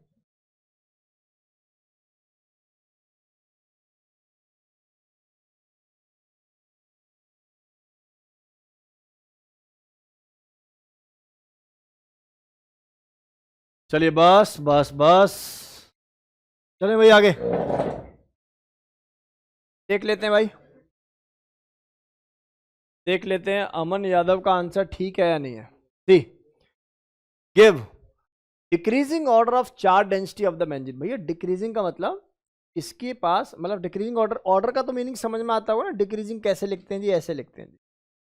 चलिए बस बस बस, चलिए भाई आगे देख लेते हैं भाई, देख लेते हैं अमन यादव का आंसर ठीक है या नहीं है। See give decreasing order of charge density of the benzene. भैया डिक्रीजिंग का मतलब इसके पास, मतलब डिक्रीजिंग ऑर्डर, ऑर्डर का तो मीनिंग समझ में आता होगा ना, डिक्रीजिंग कैसे लिखते हैं जी, ऐसे लिखते हैं जी,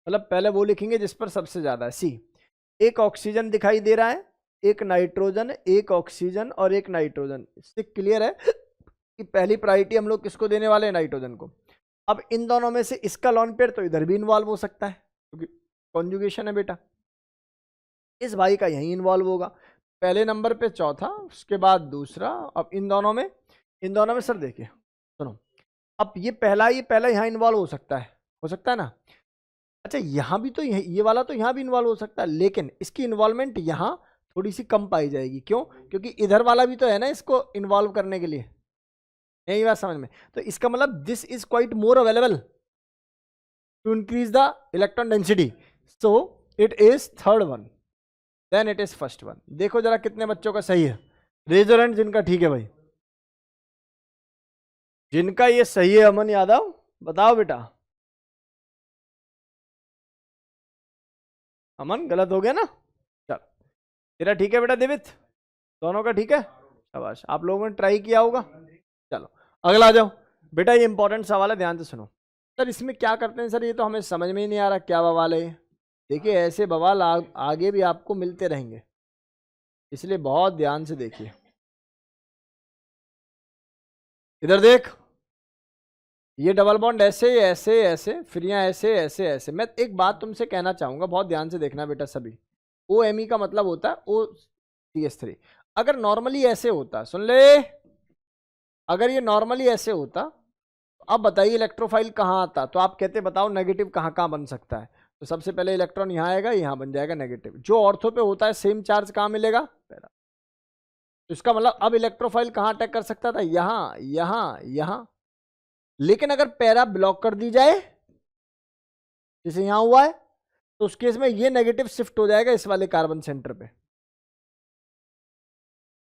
मतलब पहले वो लिखेंगे जिस पर सबसे ज्यादा है। सी एक ऑक्सीजन दिखाई दे रहा है, एक नाइट्रोजन, एक ऑक्सीजन और एक नाइट्रोजन। इससे क्लियर है कि पहली प्रायोरिटी हम लोग किसको देने वाले हैं, नाइट्रोजन को। अब इन दोनों में से इसका लॉन पेयर तो इधर भी इन्वॉल्व हो सकता है क्योंकि कॉन्जुगेशन है बेटा, इस भाई का यही इन्वॉल्व होगा, पहले नंबर पे चौथा, उसके बाद दूसरा। अब इन दोनों में सर देखिए सुनो, अब ये पहला यहाँ इन्वॉल्व हो सकता है ना। अच्छा यहाँ भी तो ये वाला तो यहाँ भी इन्वॉल्व हो सकता है, लेकिन इसकी इन्वॉल्वमेंट यहाँ थोड़ी सी कम पाई जाएगी। क्यों? क्योंकि इधर वाला भी तो है ना इसको इन्वॉल्व करने के लिए, यही बात समझ में। तो इसका मतलब this is quite more available to increase the electron density, so it is third one then it is first one. देखो जरा कितने बच्चों का सही है, रेजर हैंड जिनका ठीक है भाई, जिनका ये सही है अमन यादव बताओ बेटा। अमन गलत हो गया ना, चल तेरा ठीक है बेटा देवित, दोनों का ठीक है, शाबाश, आप लोगों ने ट्राई किया होगा। चलो अगला आ जाओ बेटा, ये इंपॉर्टेंट सवाल है, ध्यान से सुनो। सर इसमें क्या करते हैं सर, ये तो हमें समझ में ही नहीं आ रहा क्या बवाल है। देखिए ऐसे बवाल आगे भी आपको मिलते रहेंगे, इसलिए बहुत ध्यान से देखिए। इधर देख, ये डबल बॉन्ड ऐसे ऐसे ऐसे, फिर यहाँ ऐसे ऐसे ऐसे। मैं एक बात तुमसे कहना चाहूंगा, बहुत ध्यान से देखना बेटा सभी। ओ एम ई का मतलब होता है OCH3। अगर नॉर्मली ऐसे होता, सुन ले, अगर ये नॉर्मली ऐसे होता, अब बताइए इलेक्ट्रोफाइल कहाँ आता, तो आप कहते बताओ नेगेटिव कहाँ कहाँ बन सकता है। तो सबसे पहले इलेक्ट्रॉन यहाँ आएगा, यहाँ बन जाएगा नेगेटिव। जो ऑर्थो पे होता है सेम चार्ज कहाँ मिलेगा, पैरा। तो इसका मतलब अब इलेक्ट्रोफाइल कहाँ अटैक कर सकता था, यहाँ यहाँ यहाँ। लेकिन अगर पैरा ब्लॉक कर दी जाए, जैसे यहां हुआ है, तो उस केस में ये नेगेटिव शिफ्ट हो जाएगा इस वाले कार्बन सेंटर पे।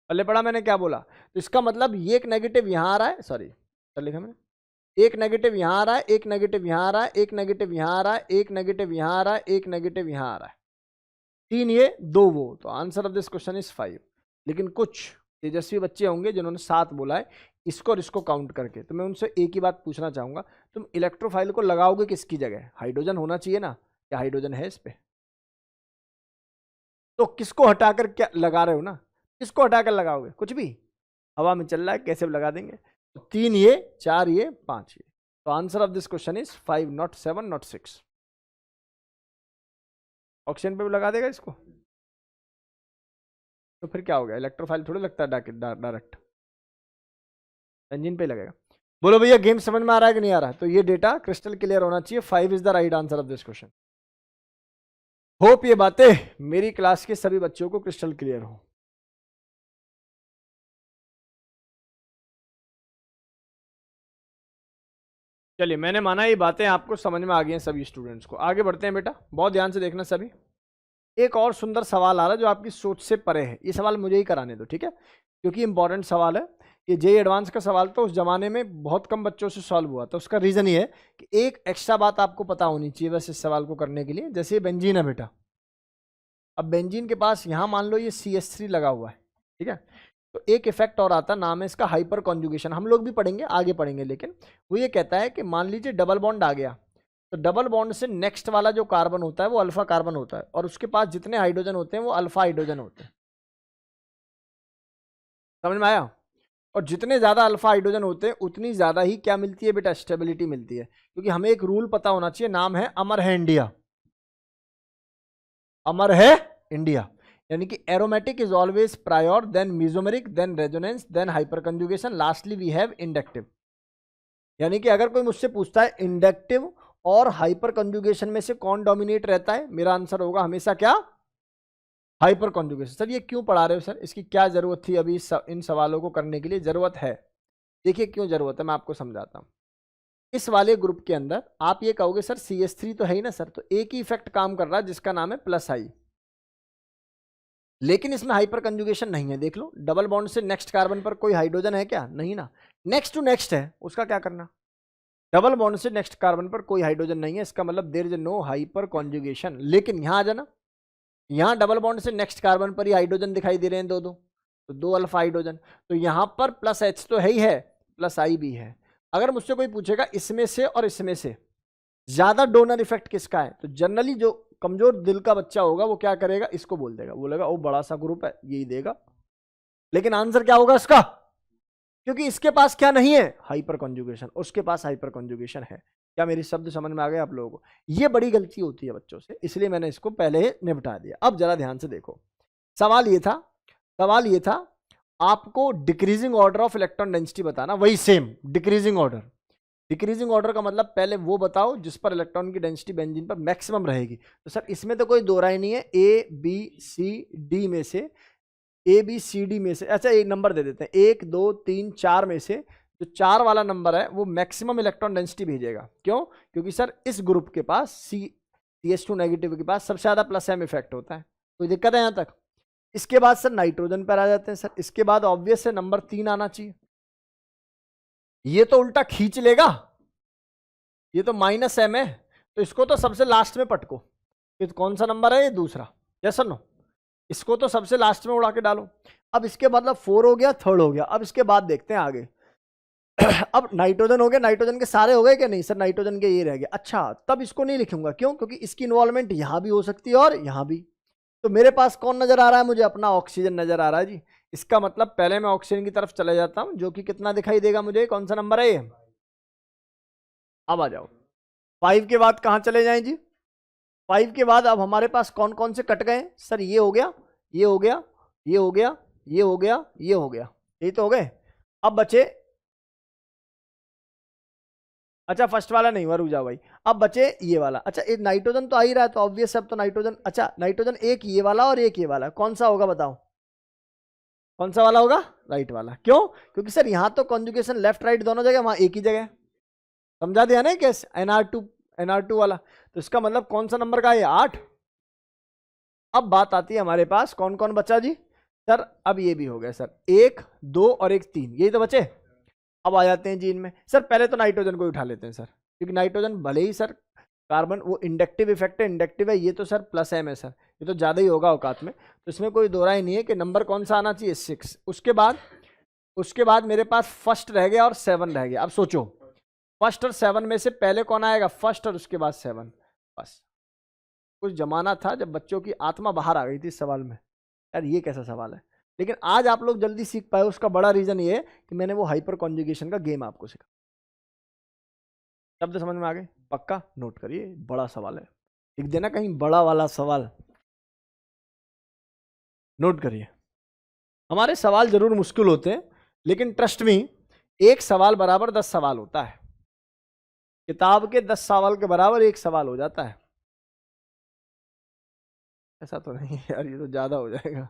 पहले पढ़ा मैंने क्या बोला, तो इसका मतलब ये एक नेगेटिव यहां आ रहा है, सॉरी क्या लिखा मैंने, एक नेगेटिव यहां आ रहा है, एक नेगेटिव यहां आ रहा है, एक नेगेटिव यहां आ रहा है, एक नेगेटिव यहां आ रहा है, एक नेगेटिव यहां आ रहा है, 3 ये 2 वो। तो answer of this question is 5। लेकिन कुछ तेजस्वी बच्चे होंगे जिन्होंने 7 बोला है, इसको और इसको काउंट करके। तो मैं उनसे एक ही बात पूछना चाहूंगा, तुम इलेक्ट्रोफाइल को लगाओगे किसकी जगह, हाइड्रोजन होना चाहिए ना, क्या हाइड्रोजन है इस पे? तो किसको हटाकर क्या लगा रहे हो ना, किसको हटाकर लगाओगे, कुछ भी हवा में चल रहा है कैसे लगा देंगे। तो 3 ये 4 ये 5 ये। तो answer of this question is 5 not 7 not 6। Oxygen पे भी लगा देगा इसको, तो फिर क्या हो गया, इलेक्ट्रोफाइल थोड़ी लगता है डायरेक्ट, इंजन पे लगेगा। बोलो भैया गेम समझ में आ रहा है कि नहीं आ रहा है? तो ये डेटा क्रिस्टल क्लियर होना चाहिए। 5 is the right answer of this question. Hope ये बातें मेरी क्लास के सभी बच्चों को क्रिस्टल क्लियर हो। चलिए मैंने माना ये बातें आपको समझ में आ गई हैं सभी स्टूडेंट्स को। आगे बढ़ते हैं बेटा, बहुत ध्यान से देखना सभी। एक और सुंदर सवाल आ रहा है जो आपकी सोच से परे है, ये सवाल मुझे ही कराने दो ठीक है, क्योंकि इंपॉर्टेंट सवाल है। ये जेईई एडवांस का सवाल तो उस जमाने में बहुत कम बच्चों से सॉल्व हुआ था। उसका रीजन ये है कि एक एक्स्ट्रा बात आपको पता होनी चाहिए बस इस सवाल को करने के लिए। जैसे ये बेंजीन है बेटा, अब बेंजीन के पास यहाँ मान लो ये CH3 लगा हुआ है, ठीक है। तो एक इफेक्ट और आता है, नाम है इसका हाइपर कॉन्जुगेशन, हम लोग भी पढ़ेंगे आगे पढ़ेंगे। लेकिन वो ये कहता है कि मान लीजिए डबल बॉन्ड आ गया, तो डबल बॉन्ड से नेक्स्ट वाला जो कार्बन होता है वो अल्फा कार्बन होता है, और उसके पास जितने हाइड्रोजन होते हैं वो अल्फा हाइड्रोजन होते हैं। समझ में आया? और जितने ज्यादा अल्फा हाइड्रोजन होते हैं उतनी ज्यादा ही क्या मिलती है बेटा, स्टेबिलिटी मिलती है। क्योंकि हमें एक रूल पता होना चाहिए, नाम है अमर है इंडिया, अमर है इंडिया। यानी कि aromatic is always prior, then mesomeric, then resonance, then hyperconjugation, lastly we have inductive. यानी कि अगर कोई मुझसे पूछता है इंडक्टिव और हाइपर कंजुगेशन में से कौन डोमिनेट रहता है, मेरा आंसर होगा हमेशा क्या, हाइपर कंजुगेशन। सर ये क्यों पढ़ा रहे हो सर, इसकी क्या जरूरत थी अभी इन सवालों को करने के लिए? जरूरत है, देखिए क्यों जरूरत है, मैं आपको समझाता हूं। इस वाले ग्रुप के अंदर आप ये कहोगे सर CH3 तो है ही ना सर, तो एक ही इफेक्ट काम कर रहा है जिसका नाम है प्लस आई। लेकिन इसमें हाइपर कंजुगेशन नहीं है। देख लो, डबल बॉन्ड से नेक्स्ट कार्बन पर कोई हाइड्रोजन है क्या? नहीं ना। नेक्स्ट टू नेक्स्ट है, उसका क्या करना? डबल बॉन्ड से नेक्स्ट कार्बन पर कोई हाइड्रोजन नहीं है, इसका मतलब there is no hyperconjugation. लेकिन यहां आ जाना, यहां डबल बॉन्ड से नेक्स्ट कार्बन पर ही हाइड्रोजन दिखाई दे रहे हैं, दो दो, तो दो अल्फा हाइड्रोजन। तो यहां पर प्लस H तो है ही है, प्लस I भी है। अगर मुझसे कोई पूछेगा इसमें से और इसमें से ज्यादा डोनर इफेक्ट किसका है, तो जनरली जो कमजोर दिल का बच्चा होगा वो क्या करेगा, इसको बोल देगा, बोलेगा वो बड़ा सा ग्रुप है, यही देगा। लेकिन आंसर क्या होगा इसका? क्योंकि इसके पास क्या नहीं है? हाइपर कॉन्जुगेशन, उसके पास हाइपर कॉन्जुगेशन है। क्या मेरी शब्द समझ में आ गए आप लोगों को? ये बड़ी गलती होती है बच्चों से, इसलिए मैंने इसको पहले ही निपटा दिया। अब जरा ध्यान से देखो, सवाल ये था आपको decreasing order of electron density बताना, वही same decreasing order. Decreasing order का मतलब पहले वो बताओ जिस पर इलेक्ट्रॉन की डेंसिटी बेंजीन पर मैक्सिमम रहेगी। तो सर इसमें तो कोई दो राय नहीं है, ए बी सी डी में से, ए बी सी डी में से, अच्छा एक नंबर दे देते हैं, 1 2 3 4 में से जो 4 वाला नंबर है वो मैक्सिमम इलेक्ट्रॉन डेंसिटी भेजेगा। क्यों? क्योंकि सर इस ग्रुप के पास CH2 नेगेटिव के पास सबसे ज्यादा प्लस M इफेक्ट होता है। कोई दिक्कत है यहां तक? इसके बाद सर नाइट्रोजन पर आ जाते हैं सर, इसके बाद ऑब्वियस है नंबर 3 आना चाहिए। ये तो उल्टा खींच लेगा, ये तो -M है, तो इसको तो सबसे लास्ट में पटको। ये कौन सा नंबर है? ये दूसरा। यस और नो? इसको तो सबसे लास्ट में उड़ा के डालो। अब इसके मतलब 4 हो गया, थर्ड हो गया। अब इसके बाद देखते हैं आगे। अब नाइट्रोजन हो गया, नाइट्रोजन के सारे हो गए क्या? नहीं सर, नाइट्रोजन के ये रह गए। अच्छा, तब इसको नहीं लिखूंगा, क्यों? क्योंकि इसकी इन्वॉल्वमेंट यहां भी हो सकती है और यहां भी। तो मेरे पास कौन नजर आ रहा है? मुझे अपना ऑक्सीजन नजर आ रहा है जी। इसका मतलब पहले मैं ऑक्सीजन की तरफ चले जाता हूं, जो कि कितना दिखाई देगा मुझे? कौन सा नंबर है ये? अब आ जाओ 5 के बाद कहां चले जाएं जी? 5 के बाद अब हमारे पास कौन कौन से कट गए सर? ये हो गया, ये हो गया, ये हो गया, ये हो गया, ये हो गया, यही तो हो गए। अब बचे, अच्छा फर्स्ट वाला नहीं हुआ, रुक जाओ भाई। अब बचे ये वाला। अच्छा एक नाइट्रोजन तो आ ही रहा है, तो ऑब्वियस अब तो नाइट्रोजन, अच्छा नाइट्रोजन एक ये वाला और एक ये वाला, कौन सा होगा बताओ? कौन सा वाला होगा? राइट वाला। क्यों? क्योंकि सर यहां तो कॉन्जुगेशन लेफ्ट राइट दोनों जगह, वहां एक ही जगह। समझा दिया ना कैसे? NR2 वाला। तो इसका मतलब कौन सा नंबर का है? 8। अब बात आती है हमारे पास कौन कौन बचा जी? सर अब ये भी हो गया सर, 1 2 और 1 3, यही तो बचे। अब आ जाते हैं जी इनमें। सर पहले तो नाइट्रोजन को उठा लेते हैं सर, क्योंकि नाइट्रोजन भले ही सर कार्बन वो इंडक्टिव इफेक्ट है, इंडक्टिव है, ये तो सर +M है सर, ये तो ज़्यादा ही होगा औकात में। तो इसमें कोई दो राय नहीं है कि नंबर कौन सा आना चाहिए? 6। उसके बाद मेरे पास फर्स्ट रह गया और 7 रह गया। अब सोचो फर्स्ट और 7 में से पहले कौन आएगा? फर्स्ट और उसके बाद 7। बस कुछ जमाना था जब बच्चों की आत्मा बाहर आ गई थी इस सवाल में, यार ये कैसा सवाल है। लेकिन आज आप लोग जल्दी सीख पाए, उसका बड़ा रीजन ये है कि मैंने वो हाइपर कॉन्जुगेशन का गेम आपको सिखा। शब्द समझ में आ गए? पक्का नोट करिए, बड़ा सवाल है, लिख देना कहीं बड़ा वाला सवाल, नोट करिए। हमारे सवाल जरूर मुश्किल होते हैं, लेकिन ट्रस्ट मी, एक सवाल बराबर 10 सवाल होता है। किताब के 10 सवाल के बराबर एक सवाल हो जाता है। ऐसा तो नहीं यार, ये तो ज्यादा हो जाएगा।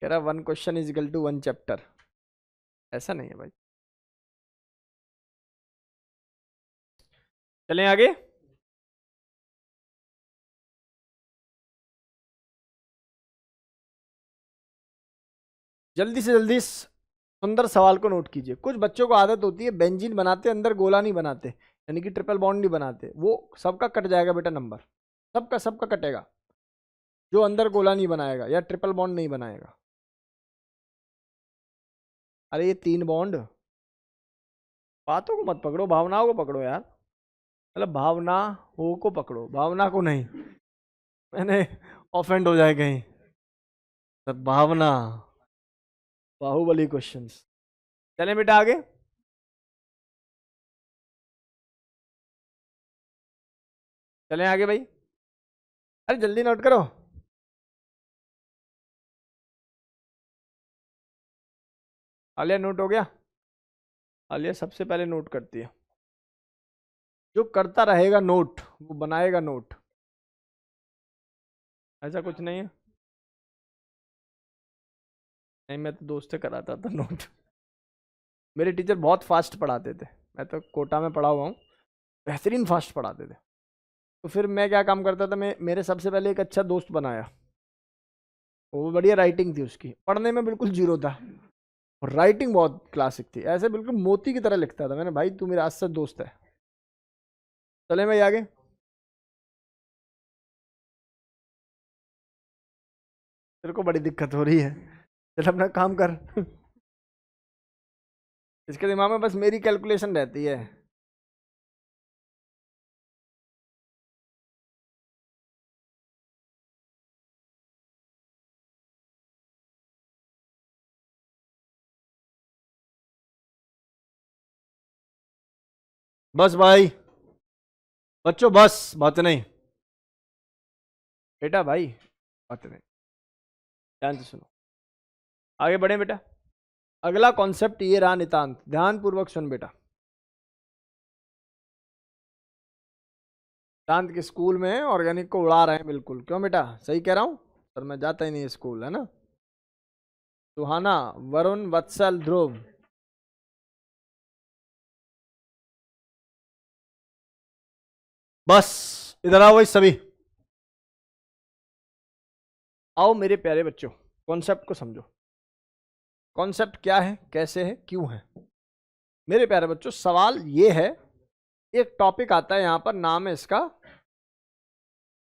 कह रहा 1 question is equal to 1 chapter, ऐसा नहीं है भाई। चलें आगे। जल्दी से जल्दी सुंदर सवाल को नोट कीजिए। कुछ बच्चों को आदत होती है बेंजीन बनाते अंदर गोला नहीं बनाते, यानी कि ट्रिपल बॉन्ड नहीं बनाते, वो सबका कट जाएगा बेटा नंबर, सबका सबका कटेगा जो अंदर गोला नहीं बनाएगा या ट्रिपल बॉन्ड नहीं बनाएगा। अरे ये 3 बॉन्ड, बातों को मत पकड़ो, भावनाओं को पकड़ो यार, मतलब भावनाओं को पकड़ो, भावना को नहीं, मैंने ऑफेंड हो जाए कहीं। भावना, बाहुबली क्वेश्चंस। चलें बेटा आगे। चलें आगे भाई, अरे जल्दी नोट करो। आलिया नोट हो गया? आलिया सबसे पहले नोट करती है, जो करता रहेगा नोट वो बनाएगा नोट, ऐसा कुछ नहीं है। नहीं मैं तो दोस्त से कराता था नोट, मेरे टीचर बहुत फास्ट पढ़ाते थे, मैं तो कोटा में पढ़ा हुआ हूँ, बेहतरीन फास्ट पढ़ाते थे। तो फिर मैं क्या काम करता था, मैं मेरे सबसे पहले एक अच्छा दोस्त बनाया, वो बढ़िया राइटिंग थी उसकी, पढ़ने में बिल्कुल जीरो था और राइटिंग बहुत क्लासिक थी, ऐसे बिल्कुल मोती की तरह लिखता था। मैंने भाई तू मेरा आज से दोस्त है। चले भाई आगे। तेरे को बड़ी दिक्कत हो रही है, चल अपना काम कर। इसके दिमाग में बस मेरी कैलकुलेशन रहती है। बस भाई बच्चों बस, बात नहीं बेटा, भाई बात नहीं, ध्यान से सुनो, आगे बढ़े बेटा। अगला कॉन्सेप्ट ये रहा नितांत, ध्यान पूर्वक सुन बेटा। नितांत के स्कूल में ऑर्गेनिक को उड़ा रहे हैं बिल्कुल, क्यों बेटा, सही कह रहा हूं? पर मैं जाता ही नहीं स्कूल, है ना। सुहाना, वरुण, वत्सल, ध्रुव, बस इधर आओ भाई सभी, आओ मेरे प्यारे बच्चों, कॉन्सेप्ट को समझो। कॉन्सेप्ट क्या है, कैसे है, क्यों है। मेरे प्यारे बच्चों सवाल ये है, एक टॉपिक आता है यहां पर, नाम है इसका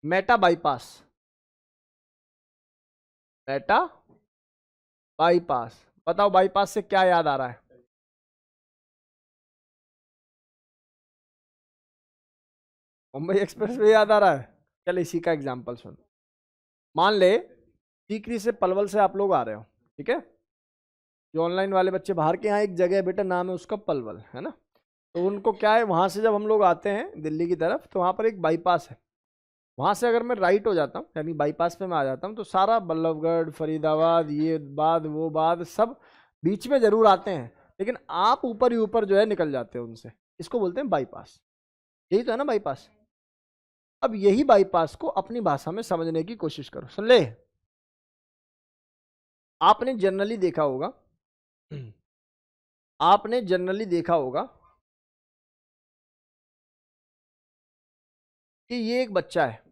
मेटा बाईपास। मेटा बाईपास, बताओ बाईपास से क्या याद आ रहा है? मुंबई एक्सप्रेस वे याद आ रहा है? चल इसी का एग्जाम्पल सुन। मान ले सीकरी से पलवल से आप लोग आ रहे हो, ठीक है। जो ऑनलाइन वाले बच्चे बाहर के, यहाँ एक जगह है बेटा, नाम है उसका पलवल, है ना। तो उनको क्या है, वहां से जब हम लोग आते हैं दिल्ली की तरफ, तो वहां पर एक बाईपास है। वहां से अगर मैं राइट हो जाता हूँ, यानी बाईपास पे मैं आ जाता हूँ, तो सारा बल्लभगढ़, फरीदाबाद, ये बात वो बात सब बीच में जरूर आते हैं, लेकिन आप ऊपर ही ऊपर जो है निकल जाते हो उनसे। इसको बोलते हैं बाईपास। यही तो है ना बाईपास। अब यही बाईपास को अपनी भाषा में समझने की कोशिश करो। सुन ले, आपने जनरली देखा होगा, आपने जनरली देखा होगा कि ये एक बच्चा है,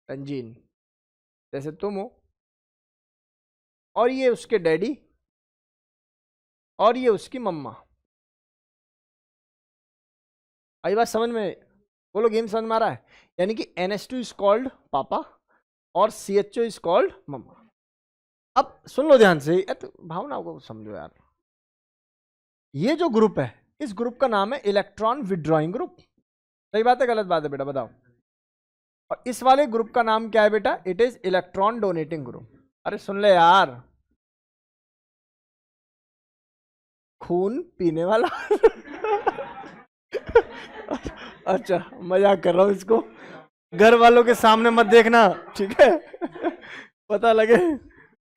रंजीन, जैसे तुम हो, और ये उसके डैडी, और ये उसकी मम्मा। आई बात समझ में? बोलो गेम समझ में आ रहा है? यानी कि NH2 इज कॉल्ड पापा और CHO इज कॉल्ड मम्मा। अब सुन लो ध्यान से, तो भावनाओं को समझो यार। ये जो ग्रुप है, इस ग्रुप का नाम है इलेक्ट्रॉन विड्रॉइंग ग्रुप। सही बात है गलत बात है बेटा, बताओ। और इस वाले ग्रुप का नाम क्या है बेटा? It is electron donating group. अरे सुन ले यार, खून पीने वाला। अच्छा मजाक कर रहा हूं, इसको घर वालों के सामने मत देखना, ठीक है। पता लगे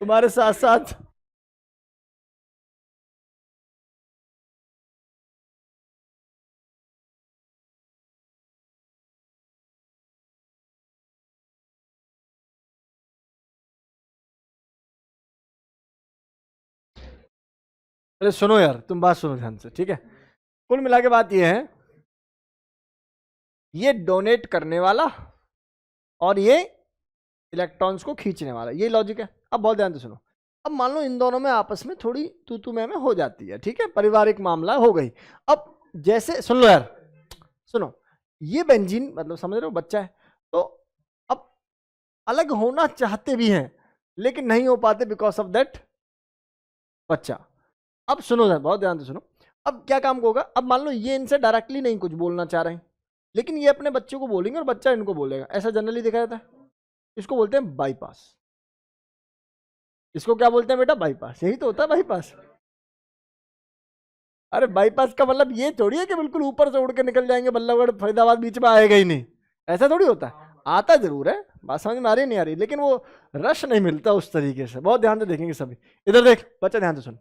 तुम्हारे साथ साथ। अरे सुनो यार, तुम बात सुनो ध्यान से, ठीक है। कुल मिला के बात ये है, ये डोनेट करने वाला और ये इलेक्ट्रॉन्स को खींचने वाला, ये लॉजिक है। अब बहुत ध्यान से सुनो। अब मान लो इन दोनों में आपस में थोड़ी तू मैं हो जाती है, ठीक है, पारिवारिक मामला हो गई। अब जैसे सुन लो यार, सुनो, ये बेंजीन मतलब समझ रहे हो, बच्चा है, तो अब अलग होना चाहते भी हैं लेकिन नहीं हो पाते बिकॉज ऑफ दैट बच्चा। अब सुनो सर, बहुत ध्यान से सुनो। अब क्या काम होगा, अब मान लो ये इनसे डायरेक्टली नहीं कुछ बोलना चाह रहे हैं, लेकिन ये अपने बच्चे को बोलेंगे और बच्चा इनको बोलेगा, ऐसा जनरली देखा जाता है। इसको बोलते हैं बाईपास। इसको क्या बोलते हैं बेटा? बाईपास। यही तो होता है बाईपास। अरे बाईपास का मतलब ये थोड़ी है कि बिल्कुल ऊपर से उड़ के निकल जाएंगे, बल्लभगढ़ फरीदाबाद बीच में आएगा ही नहीं, ऐसा थोड़ी होता है। आता जरूर है, बात समझ में आ रही नहीं आ रही, लेकिन वो रश नहीं मिलता उस तरीके से। बहुत ध्यान से देखेंगे सभी, इधर देख बच्चा, ध्यान से सुन।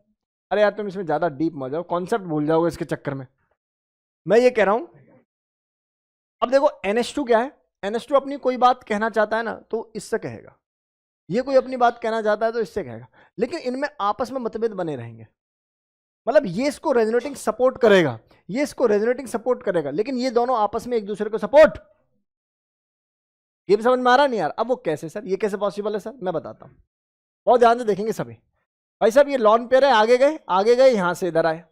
अरे यार तुम इसमें ज्यादा डीप मत जाओ, कॉन्सेप्ट भूल जाओगे इसके चक्कर में। मैं ये कह रहा हूं, अब देखो NH2 क्या है, NH2 अपनी कोई बात कहना चाहता है ना तो इससे कहेगा, ये कोई अपनी बात कहना चाहता है तो इससे कहेगा, लेकिन इनमें आपस में मतभेद बने रहेंगे। मतलब ये इसको रेजोनेटिंग सपोर्ट करेगा, ये इसको रेजोनेटिंग सपोर्ट करेगा, लेकिन ये दोनों आपस में एक दूसरे को सपोर्ट गेम समझ में आ रहा नहीं यार? अब वो कैसे सर, ये कैसे पॉसिबल है सर, मैं बताता हूँ, बहुत ध्यान से देखेंगे सभी। भाई साहब ये लॉन पेयर है, आगे गए यहां से इधर आए,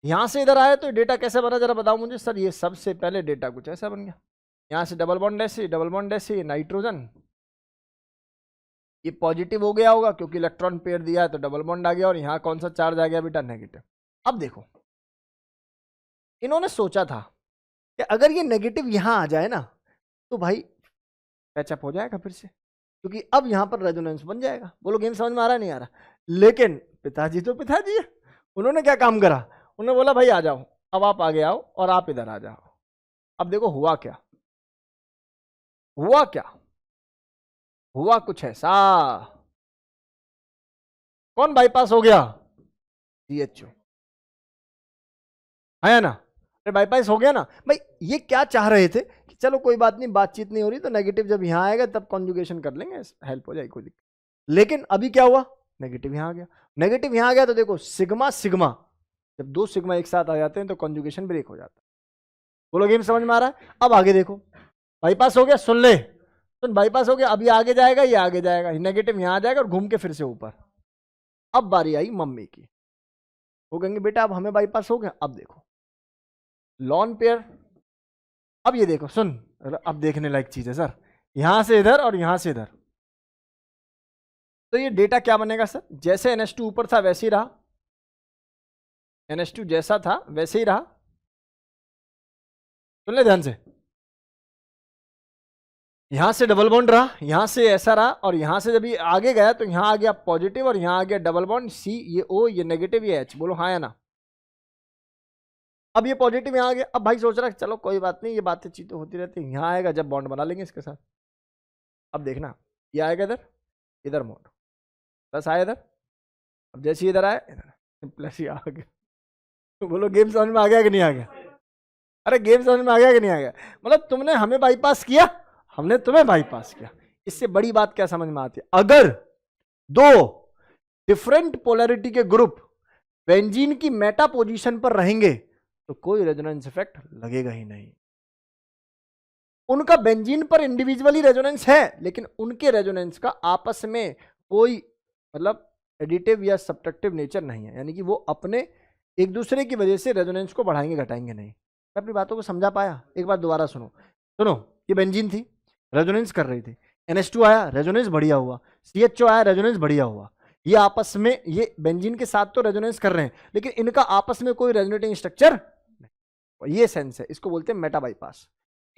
यहां से इधर आए, तो डेटा कैसे बना जरा बताओ मुझे। सर ये सबसे पहले डेटा कुछ ऐसा बन गया, यहां से डबल बॉन्ड ऐसे, डबल बॉन्ड ऐसे, नाइट्रोजन, ये पॉजिटिव हो गया होगा क्योंकि इलेक्ट्रॉन पेयर दिया है तो डबल बॉन्ड आ गया, और यहाँ कौन सा चार्ज आ गया बेटा, नेगेटिव। अब देखो इन्होंने सोचा था कि अगर ये नेगेटिव यहां आ जाए ना तो भाई पैचअप हो जाएगा फिर से, क्योंकि अब यहां पर रेजोनेंस बन जाएगा। बोलो गेम समझ में आ रहा नहीं आ रहा? लेकिन पिताजी तो पिताजी है, उन्होंने क्या काम करा, उन्होंने बोला भाई आ जाओ, अब आप आगे आओ और आप इधर आ जाओ। अब देखो हुआ क्या, हुआ क्या, हुआ कुछ ऐसा, कौन बाईपास हो गया, CHO, है ना? अरे बाईपास हो गया ना भाई। ये क्या चाह रहे थे कि चलो कोई बात नहीं, बातचीत नहीं हो रही तो नेगेटिव जब यहां आएगा तब कॉन्जुगेशन कर लेंगे, हेल्प हो जाएगी, कोई दिक्कत। लेकिन अभी क्या हुआ, नेगेटिव यहां आ गया, नेगेटिव यहां आ गया तो देखो सिग्मा सिग्मा, जब दो सिग्मा एक साथ आ जाते हैं तो कॉन्जुगेशन ब्रेक हो जाता है। बोलो गेम समझ में आ रहा है? अब आगे देखो, बाईपास हो गया, सुन ले, सुन, बाईपास हो गया, अभी आगे जाएगा, ये आगे जाएगा, नेगेटिव यहां आ जाएगा और घूम के फिर से ऊपर। अब बारी आई मम्मी की, वो कहेंगे बेटा अब हमें बाईपास हो गया। अब देखो लॉन पेयर, अब ये देखो सुन, अब देखने लायक चीज है सर, यहां से इधर और यहां से इधर, तो ये डेटा क्या बनेगा सर, जैसे NH2 ऊपर था वैसे ही रहा, NH2 जैसा था वैसे ही रहा, सुन ले ध्यान से, यहां से डबल बॉन्ड रहा, यहां से ऐसा रहा, और यहां से जब ये आगे गया तो यहां आ गया पॉजिटिव और यहां आ गया डबल बॉन्ड C, ये O, ये नेगेटिव, ये H। बोलो हाँ या ना? अब ये पॉजिटिव यहां आ गया, अब भाई सोच रहा है चलो कोई बात नहीं, ये बातें चीजें होती रहती है, यहां आएगा जब बॉन्ड बना लेंगे इसके साथ। अब देखना ये आएगा इधर, इधर मोड प्लस आया इधर, अब जैसे ही इधर आए इधर प्लस ही आ गया। तो बोलो गेम समझ में आ गया कि नहीं आ गया? अरे गेम समझ में आ गया कि नहीं आ गया? मतलब तुमने हमें बाईपास किया, हमने तुम्हें बाईपास किया। इससे बड़ी बात क्या समझ में आती है, अगर दो डिफरेंट पोलैरिटी के ग्रुप बेंजीन की मेटा पोजीशन पर रहेंगे तो कोई रेजोनेंस इफेक्ट लगेगा ही नहीं। उनका बेंजीन पर इंडिविजुअली रेजोनेंस है, लेकिन उनके रेजोनेंस का आपस में कोई मतलब एडिटिव या सब्ट्रैक्टिव नेचर नहीं है, यानी कि वो अपने एक दूसरे की वजह से रेजोनेंस को बढ़ाएंगे घटाएंगे नहीं। मैं अपनी बातों को समझा पाया? एक बार दोबारा सुनो, सुनो, ये बेंजीन थी, रेजोनेंस कर रही थी, NH2 आया, रेजोनेंस बढ़िया हुआ, CHO आया, रेजोनेंस बढ़िया हुआ, ये आपस में, ये बेंजीन के साथ तो रेजोनेंस कर रहे हैं लेकिन इनका आपस में कोई रेजोनेटिंग स्ट्रक्चर नहीं, ये सेंस है, इसको बोलते हैं मेटा बाईपास।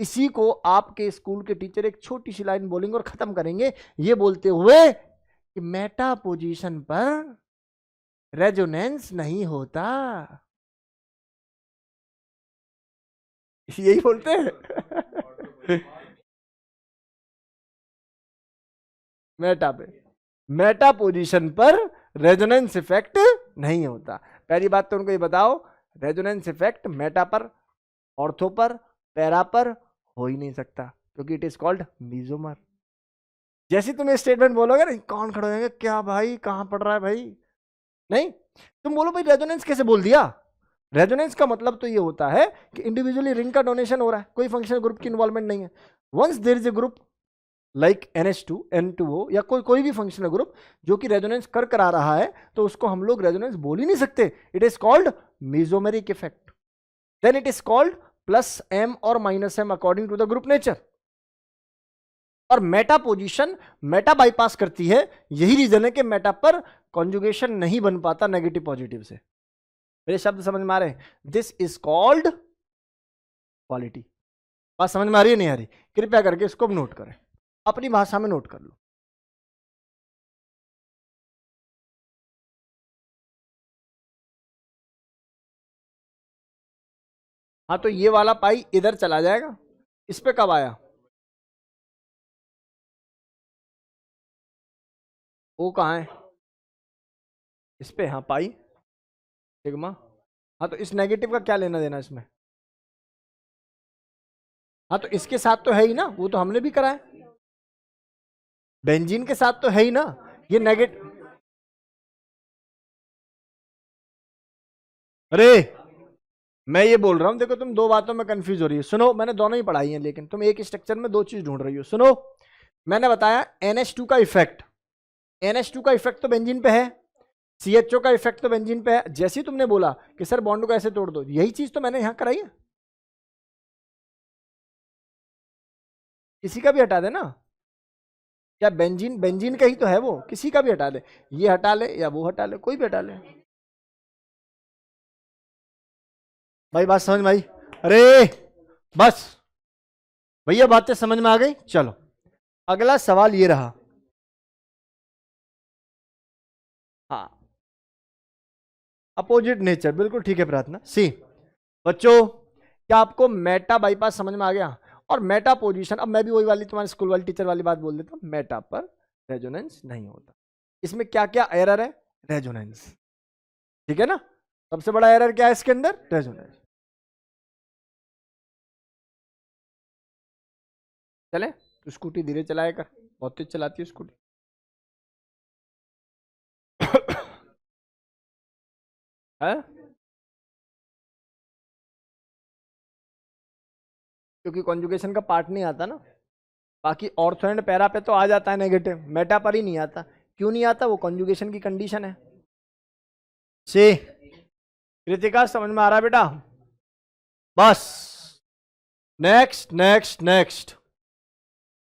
इसी को आपके स्कूल के टीचर एक छोटी सी लाइन बोलेंगे और खत्म करेंगे ये बोलते हुए कि मेटा पोजीशन पर रेजोनेंस नहीं होता, यही बोलते हैं। मेटा पे, मेटा पोजीशन पर रेजोनेंस इफेक्ट नहीं होता। पहली बात तो उनको ये बताओ, रेजोनेंस इफेक्ट मेटा पर, ऑर्थो पर, पैरा पर हो ही नहीं सकता क्योंकि इट इज कॉल्ड मीजोमर। जैसे तुम ये स्टेटमेंट बोलोगे ना, कौन खड़ा हो जाएंगे, क्या भाई कहां पढ़ रहा है भाई? नहीं, तुम बोलो भाई रेजोनेंस कैसे बोल दिया? रेजोनेंस का मतलब तो ये होता है कि इंडिविजुअली रिंग का डोनेशन हो रहा है, कोई फंक्शनल ग्रुप की इन्वॉल्वमेंट नहीं है। Once there is a group like NH2 N2O या कोई भी फंक्शनल ग्रुप जो कि रेजोनेंस कर करा रहा है तो उसको हम लोग रेजोनेंस बोल ही नहीं सकते, it is called mesomeric effect, then it is called plus M और minus M according to the group nature. और मेटा पोजीशन मेटा बाईपास करती है, यही रीजन है कि मेटा पर कॉन्जुगेशन नहीं बन पाता नेगेटिव पॉजिटिव से। मेरे शब्द समझ में आ रहे हैं? This is called quality. बात समझ में आ रही है नहीं आ रही? कृपया करके इसको नोट करें, अपनी भाषा में नोट कर लो। हाँ तो ये वाला पाई इधर चला जाएगा, इस पे कब आया? वो कहाँ है? इस पे, हाँ पाई सिग्मा। हाँ तो इस नेगेटिव का क्या लेना देना इसमें? हाँ तो इसके साथ तो है ही ना, वो तो हमने भी करा है, बेंजीन के साथ तो है ही ना ये नेगेटिव। अरे मैं ये बोल रहा हूं, देखो तुम दो बातों में कंफ्यूज हो रही है। सुनो, मैंने दोनों ही पढ़ाई हैं, लेकिन तुम एक स्ट्रक्चर में दो चीज ढूंढ रही हो। सुनो, मैंने बताया NH2 का इफेक्ट, NH2 का इफेक्ट तो बेंजीन पे है, CHO का इफेक्ट तो बेंजीन पे है। जैसे ही तुमने बोला कि सर बॉन्ड को ऐसे तोड़ दो, यही चीज तो मैंने यहां कराई है। किसी का भी हटा दे ना, क्या बेंजीन, बेंजीन का ही तो है वो, किसी का भी हटा दे, ये हटा ले या वो हटा ले, कोई भी हटा ले। भाई बात समझ में आई? अरे बस भैया, बातें समझ में आ गई। चलो अगला सवाल ये रहा। हाँ, अपोजिट नेचर, बिल्कुल ठीक है प्रार्थना। सी बच्चों, क्या आपको मेटा बाईपास समझ में आ गया? और मेटा पोजीशन, अब मैं भी वही वाली तुम्हारे स्कूल वाली टीचर वाली बात बोल देता हूं, मेटा पर रेजोनेंस नहीं होता। इसमें क्या क्या एरर है? रेजोनेंस, ठीक है ना। सबसे बड़ा एरर क्या है इसके अंदर? रेजोनेंस। चले तो स्कूटी धीरे चलाया कर, बहुत तेज चलाती है स्कूटी। है, क्योंकि कॉन्जुगेशन का पार्ट नहीं आता ना। बाकी ऑर्थो एंड पैरा पे तो आ जाता है नेगेटिव, मेटा पर ही नहीं आता। क्यों नहीं आता? वो कॉन्जुगेशन की कंडीशन है। सी कृतिका समझ में आ रहा है बेटा? बस नेक्स्ट नेक्स्ट नेक्स्ट।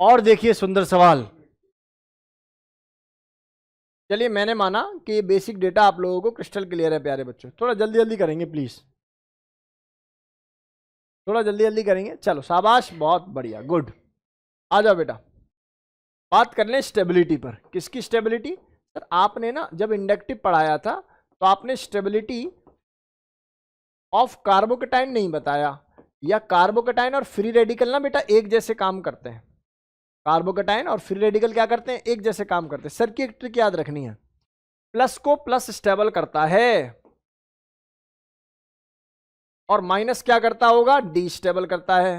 और देखिए सुंदर सवाल। चलिए, मैंने माना कि ये बेसिक डेटा आप लोगों को क्रिस्टल क्लियर है प्यारे बच्चों। थोड़ा जल्दी जल्दी करेंगे प्लीज, थोड़ा जल्दी जल्दी करेंगे। चलो शाबाश, बहुत बढ़िया, गुड। आ जाओ बेटा, बात कर लें स्टेबिलिटी पर। किसकी स्टेबिलिटी? सर आपने ना जब इंडक्टिव पढ़ाया था तो आपने स्टेबिलिटी ऑफ कार्बोकेटाइन नहीं बताया, या कार्बोकेटाइन और फ्री रेडिकल ना बेटा एक जैसे काम करते हैं। कार्बोकेटाइन और फ्री रेडिकल क्या करते हैं? एक जैसे काम करते हैं। सर की एक ट्रिक याद रखनी है, प्लस को प्लस स्टेबल करता है और माइनस क्या करता होगा? डिस्टेबल करता है।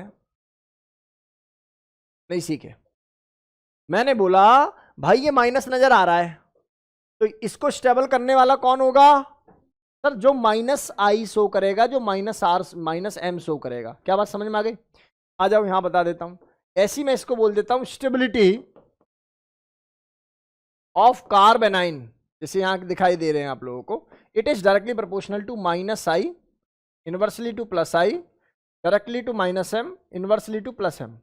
नहीं सीखे? मैंने बोला भाई ये माइनस नजर आ रहा है, तो इसको स्टेबल करने वाला कौन होगा? सर जो माइनस आई शो करेगा, जो minus R minus M show करेगा। क्या बात समझ में आ गई? आ जाओ यहां बता देता हूं। ऐसी मैं इसको बोल देता हूं स्टेबिलिटी ऑफ कार्बेनाइन, जैसे यहां दिखाई दे रहे हैं आप लोगों को। It is directly proportional to minus I inversely to plus I directly to minus M inversely to plus M.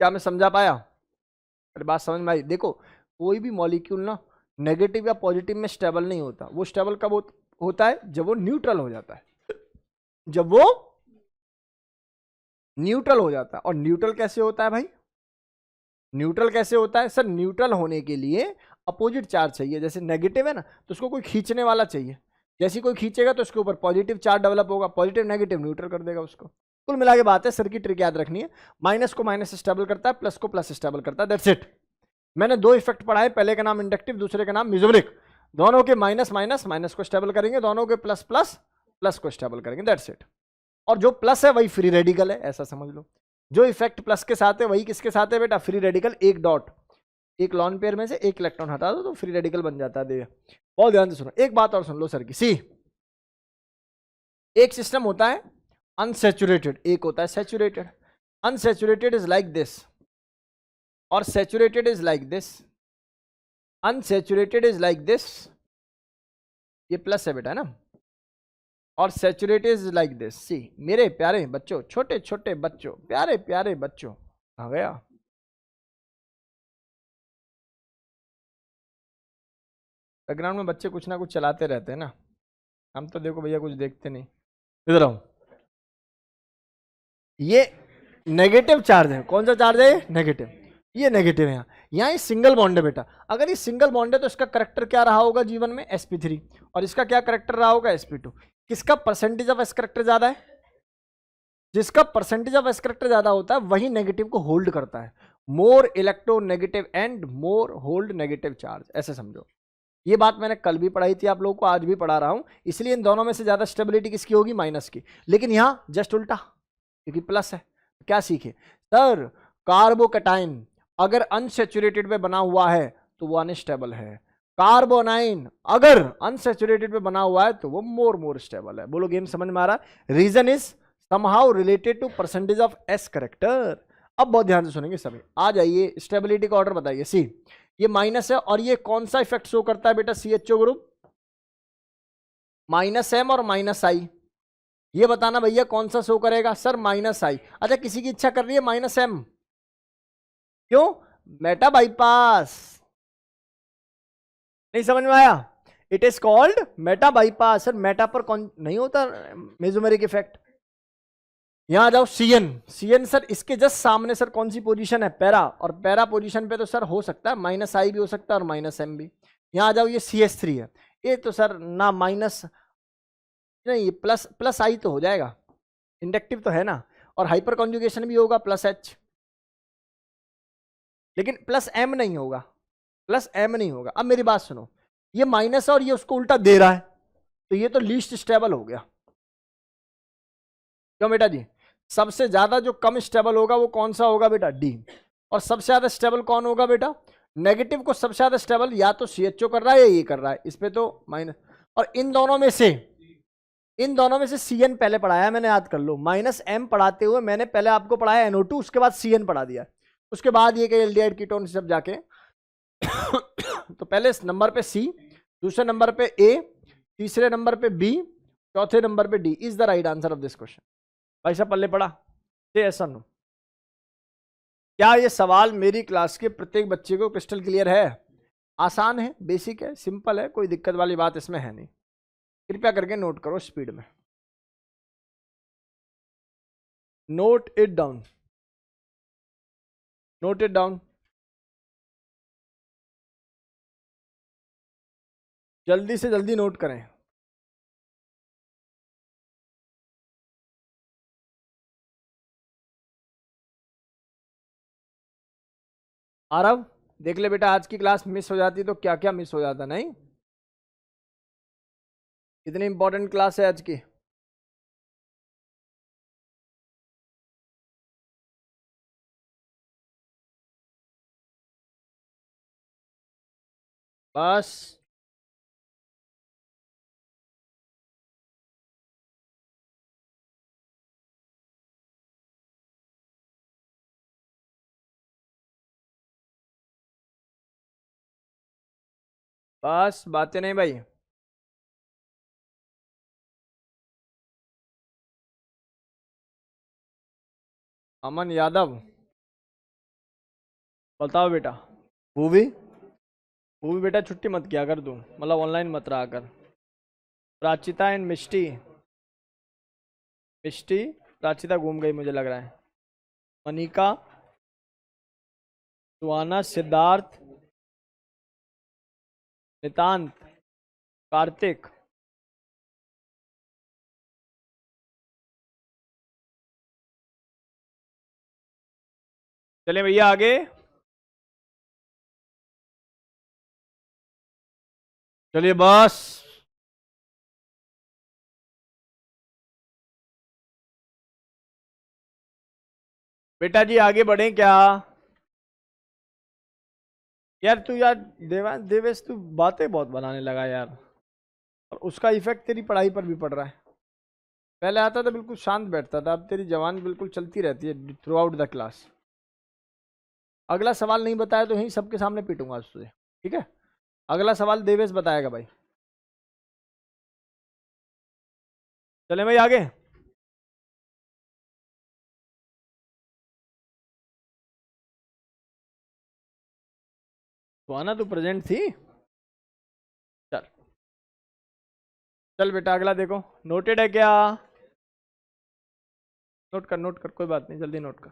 क्या मैं समझा पाया? अरे बात समझ में आई? देखो कोई भी मॉलिक्यूल ना नेगेटिव या पॉजिटिव में स्टेबल नहीं होता। वो स्टेबल कब होता है? जब वो न्यूट्रल हो जाता है, जब वो न्यूट्रल हो जाता है। और न्यूट्रल कैसे होता है भाई? न्यूट्रल कैसे होता है? सर न्यूट्रल होने के लिए अपोजिट चार्ज चाहिए। जैसे नेगेटिव है ना, तो उसको कोई खींचने वाला चाहिए। जैसे कोई खींचेगा तो उसके ऊपर पॉजिटिव चार्ज डेवलप होगा, पॉजिटिव नेगेटिव न्यूट्रल कर देगा उसको। कुल मिला के बात है, सर की ट्रिक याद रखनी है, माइनस को माइनस स्टेबल करता है, प्लस को प्लस स्टेबल करता है, दैट्स इट। मैंने दो इफेक्ट पढ़ाए, पहले का नाम इंडक्टिव, दूसरे का नाम मिजोरिक। दोनों के माइनस माइनस माइनस को स्टेबल करेंगे, दोनों के प्लस प्लस प्लस को स्टेबल करेंगे, दैट्स इट। और जो प्लस है वही फ्री रेडिकल है, ऐसा समझ लो। जो इफेक्ट प्लस के साथ है वही किसके साथ है बेटा? Free radical. एक डॉट, एक लॉन पेयर में से एक इलेक्ट्रॉन हटा दो तो फ्री रेडिकल बन जाता है। बहुत ध्यान से सुनो, एक बात और सुन लो सर की। सी एक सिस्टम होता है अनसैचुरेटेड, एक होता है saturated. Unsaturated is like this और saturated is like this. Unsaturated is like this, ये प्लस है बेटा ना, और saturated is like this. See मेरे प्यारे बच्चों, छोटे छोटे बच्चों, प्यारे प्यारे बच्चों, आ गया। बैकग्राउंड में बच्चे कुछ ना कुछ चलाते रहते हैं ना, हम तो देखो भैया कुछ देखते नहीं। इधर आओ, ये नेगेटिव चार्ज है। कौन सा चार्ज है? नेगेटिव। ये नेगेटिव है। यहाँ ये सिंगल बॉन्ड है बेटा। अगर ये सिंगल बॉन्ड है तो इसका करेक्टर क्या रहा होगा जीवन में? sp3। और इसका क्या करेक्टर रहा होगा? sp2। किसका परसेंटेज ऑफ एस करेक्टर ज्यादा है? जिसका परसेंटेज ऑफ एस करेक्टर ज्यादा होता है वही नेगेटिव को होल्ड करता है। More electronegative and more hold negative charge, ऐसे समझो। ये बात मैंने कल भी पढ़ाई थी आप लोगों को, आज भी पढ़ा रहा हूं। इसलिए इन दोनों में से ज्यादा स्टेबिलिटी किसकी होगी? माइनस की। लेकिन यहां जस्ट उल्टा, क्योंकि प्लस है। क्या सीखे सर? कार्बोकेटाइन अगर अनसैचुरेटेड में बना हुआ है तो वो अनस्टेबल है, कार्बोनाइन अगर अनसैचुरेटेड पे बना हुआ है तो वो मोर स्टेबल है। बोलो गेम समझ में आ रहा है? Reason is somehow related to percentage of S character. अब बहुत ध्यान से सुनेंगे सभी। आ जाइए, स्टेबिलिटी का ऑर्डर बताइए। सी, ये माइनस है और ये कौन सा इफेक्ट शो करता है बेटा? CHO ग्रुप -M और -I। ये बताना भैया कौन सा शो करेगा? Sir -I। अच्छा, किसी की इच्छा कर रही है -M, क्यों? Meta bypass. नहीं समझ में आया? It is called Meta bypass. Sir Meta पर कौन नहीं होता मेसोमेरिक इफेक्ट? यहां आ जाओ, CN सर इसके जस्ट सामने सर कौन सी पोजीशन है? पैरा। और पैरा पोजीशन पे तो सर हो सकता है -I भी हो सकता है और -M भी। यहां आ जाओ, ये CH3 है। ये तो सर ना माइनस, नहीं प्लस I तो हो जाएगा, इंडक्टिव तो है ना। और हाइपर कॉन्जुगेशन भी होगा +H, लेकिन +M नहीं होगा, +M नहीं होगा। अब मेरी बात सुनो, ये माइनस है और ये उसको उल्टा दे रहा है, तो ये तो लीस्ट स्टेबल हो गया। क्यों बेटा जी? सबसे ज्यादा जो कम स्टेबल होगा वो कौन सा होगा बेटा? D। और सबसे ज्यादा स्टेबल कौन होगा बेटा? नेगेटिव को सबसे ज्यादा स्टेबल या तो CHO कर रहा है या ये कर रहा है, इस पे तो माइनस। और इन दोनों में से CN पहले पढ़ाया है मैंने, याद कर लो। -M पढ़ाते हुए मैंने पहले आपको पढ़ाया NO2, उसके बाद CN पढ़ा दिया, उसके बाद ये एल्डिहाइड कीटोन सब जाके तो पहले इस नंबर पे C, दूसरे नंबर पे A, तीसरे नंबर पे B, चौथे नंबर पे D is the right answer of this question. भाई साहब पल्ले पड़ा? ऐसा नो। क्या ये सवाल मेरी क्लास के प्रत्येक बच्चे को क्रिस्टल क्लियर है? आसान है, बेसिक है, सिंपल है, कोई दिक्कत वाली बात इसमें है नहीं। कृपया करके नोट करो स्पीड में, note it down, note it down, जल्दी से जल्दी नोट करें। आरव देख ले बेटा, आज की क्लास मिस हो जाती तो क्या क्या मिस हो जाता। नहीं, कितनी इंपॉर्टेंट क्लास है आज की। बस बस, बातें नहीं भाई। अमन यादव बताओ बेटा। भूवी, भूवी बेटा छुट्टी मत किया कर तू, मतलब ऑनलाइन मत रहा कर। प्राचिता एंड मिष्टी, मिष्टी प्राचिता घूम गई मुझे लग रहा है। मनिका, सुहाना, सिद्धार्थ, नितांत, कार्तिक। चले भैया आगे। चलिए बस, बेटा जी आगे बढ़े क्या? यार तू यार, देवेश तू बातें बहुत बनाने लगा यार, और उसका इफेक्ट तेरी पढ़ाई पर भी पड़ रहा है। पहले आता था बिल्कुल शांत बैठता था, अब तेरी जवान बिल्कुल चलती रहती है थ्रू आउट द क्लास। अगला सवाल नहीं बताया तो यहीं सबके सामने पीटूंगा आज तुझे, ठीक है? अगला सवाल देवेश बताएगा भाई। चले भाई आगे। तो आना, तू प्रेजेंट थी। चल, चल बेटा अगला देखो, नोटेड है क्या? नोट कर, नोट कर, कोई बात नहीं, जल्दी नोट कर।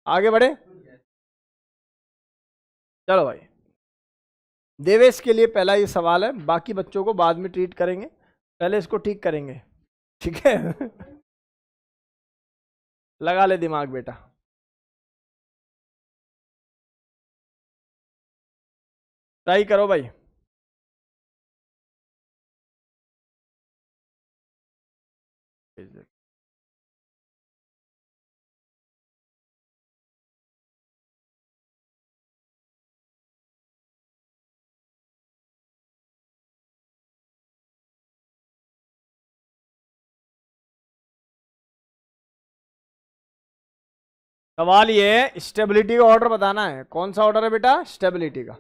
आगे बढ़े, चलो भाई। देवेश के लिए पहला ये सवाल है, बाकी बच्चों को बाद में ट्रीट करेंगे, पहले इसको ठीक करेंगे, ठीक है? लगा ले दिमाग बेटा। ट्राई करो भाई। सवाल ये है, स्टेबिलिटी का ऑर्डर बताना है। कौन सा ऑर्डर है बेटा? स्टेबिलिटी का।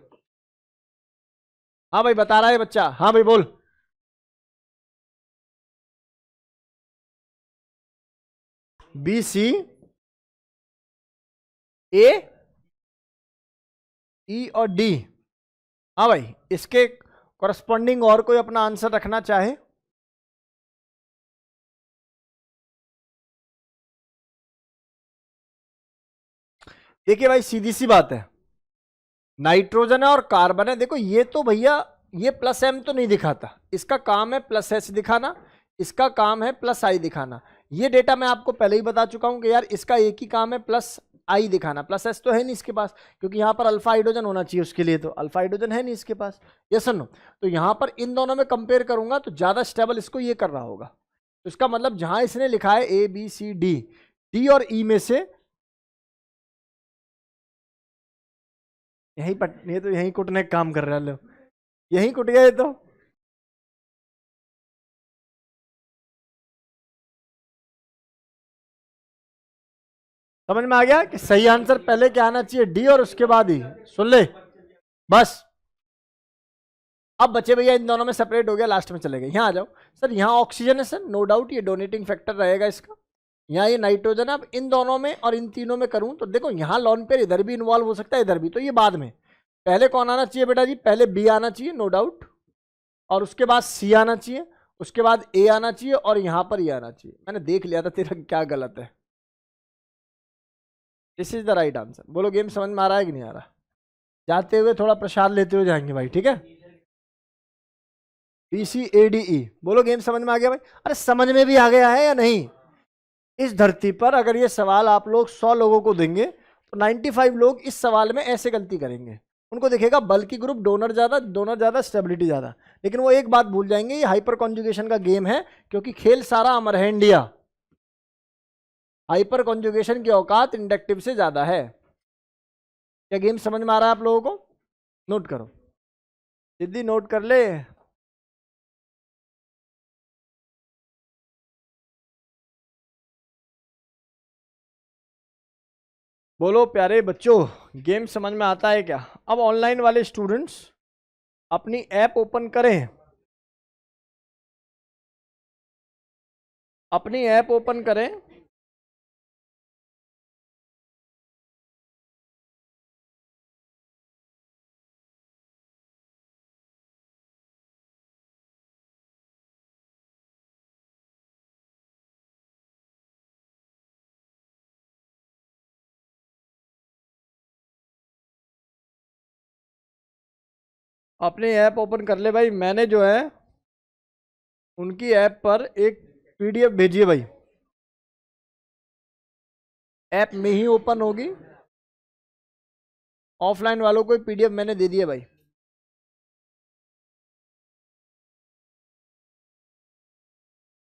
हाँ भाई बता रहा है बच्चा, हाँ भाई बोल। बी सी ए ई और डी। हाँ भाई, इसके कॉरस्पॉन्डिंग और कोई अपना आंसर रखना चाहे? देखिए भाई सीधी सी बात है, नाइट्रोजन है और कार्बन है। देखो ये तो भैया ये प्लस एम तो नहीं दिखाता, इसका काम है प्लस एच दिखाना, इसका काम है प्लस आई दिखाना। ये डेटा मैं आपको पहले ही बता चुका हूं कि यार इसका एक ही काम है प्लस आई दिखाना, प्लस एच तो है नहीं इसके पास, क्योंकि यहां पर अल्फा हाइड्रोजन होना चाहिए उसके लिए, तो अल्फा हाइड्रोजन है नहीं इसके पास। यस और नो? तो यहां पर इन दोनों में कंपेयर करूंगा तो ज्यादा स्टेबल इसको ये कर रहा होगा। तो इसका मतलब जहां इसने लिखा है A B C D, D और ई में से यही पट, ये तो यही कुटने का काम कर रहा है, लो यही कुट गया ये तो। समझ में आ गया कि सही आंसर पहले क्या आना चाहिए? डी, और उसके बाद ही सुन ले बस। अब बचे भैया इन दोनों में सेपरेट हो गया, लास्ट में चले गए। यहाँ आ जाओ सर, यहाँ ऑक्सीजन है सर, नो डाउट ये डोनेटिंग फैक्टर रहेगा इसका। यहाँ ये नाइट्रोजन है। अब इन दोनों में और इन तीनों में करूं तो देखो यहाँ लॉन पेयर इधर भी इन्वॉल्व हो सकता है, इधर भी, तो ये बाद में। पहले कौन आना चाहिए बेटा जी? पहले बी आना चाहिए नो डाउट, और उसके बाद सी आना चाहिए, उसके बाद ए आना चाहिए, और यहां पर ये आना चाहिए। मैंने देख लिया था तेरा क्या गलत है। This is the right answer. बोलो गेम समझ में आ रहा है कि नहीं आ रहा? जाते हुए थोड़ा प्रसाद लेते हुए जाएंगे भाई, ठीक है? B C A D E. बोलो गेम समझ में आ गया भाई? अरे समझ में भी आ गया है या नहीं? इस धरती पर अगर ये सवाल आप लोग 100 लोगों को देंगे तो 95 लोग इस सवाल में ऐसे गलती करेंगे। उनको दिखेगा बल्कि ग्रुप, डोनर ज्यादा स्टेबिलिटी ज्यादा, लेकिन वो एक बात भूल जाएंगे, ये हाइपर कॉन्जुगेशन का गेम है, क्योंकि खेल सारा अमर है इंडिया। हाइपर कॉन्जुगेशन की औकात इंडक्टिव से ज्यादा है। क्या गेम समझ में आ रहा है आप लोगों को? नोट करो, सिद्धि नोट कर ले। बोलो प्यारे बच्चों, गेम समझ में आता है क्या? अब ऑनलाइन वाले स्टूडेंट्स अपनी ऐप ओपन करें, अपनी ऐप ओपन करें। अपनी ऐप ओपन कर ले भाई। मैंने जो है उनकी ऐप पर एक पीडीएफ भेजी है भाई, ऐप में ही ओपन होगी। ऑफलाइन वालों को पीडीएफ मैंने दे दी है भाई।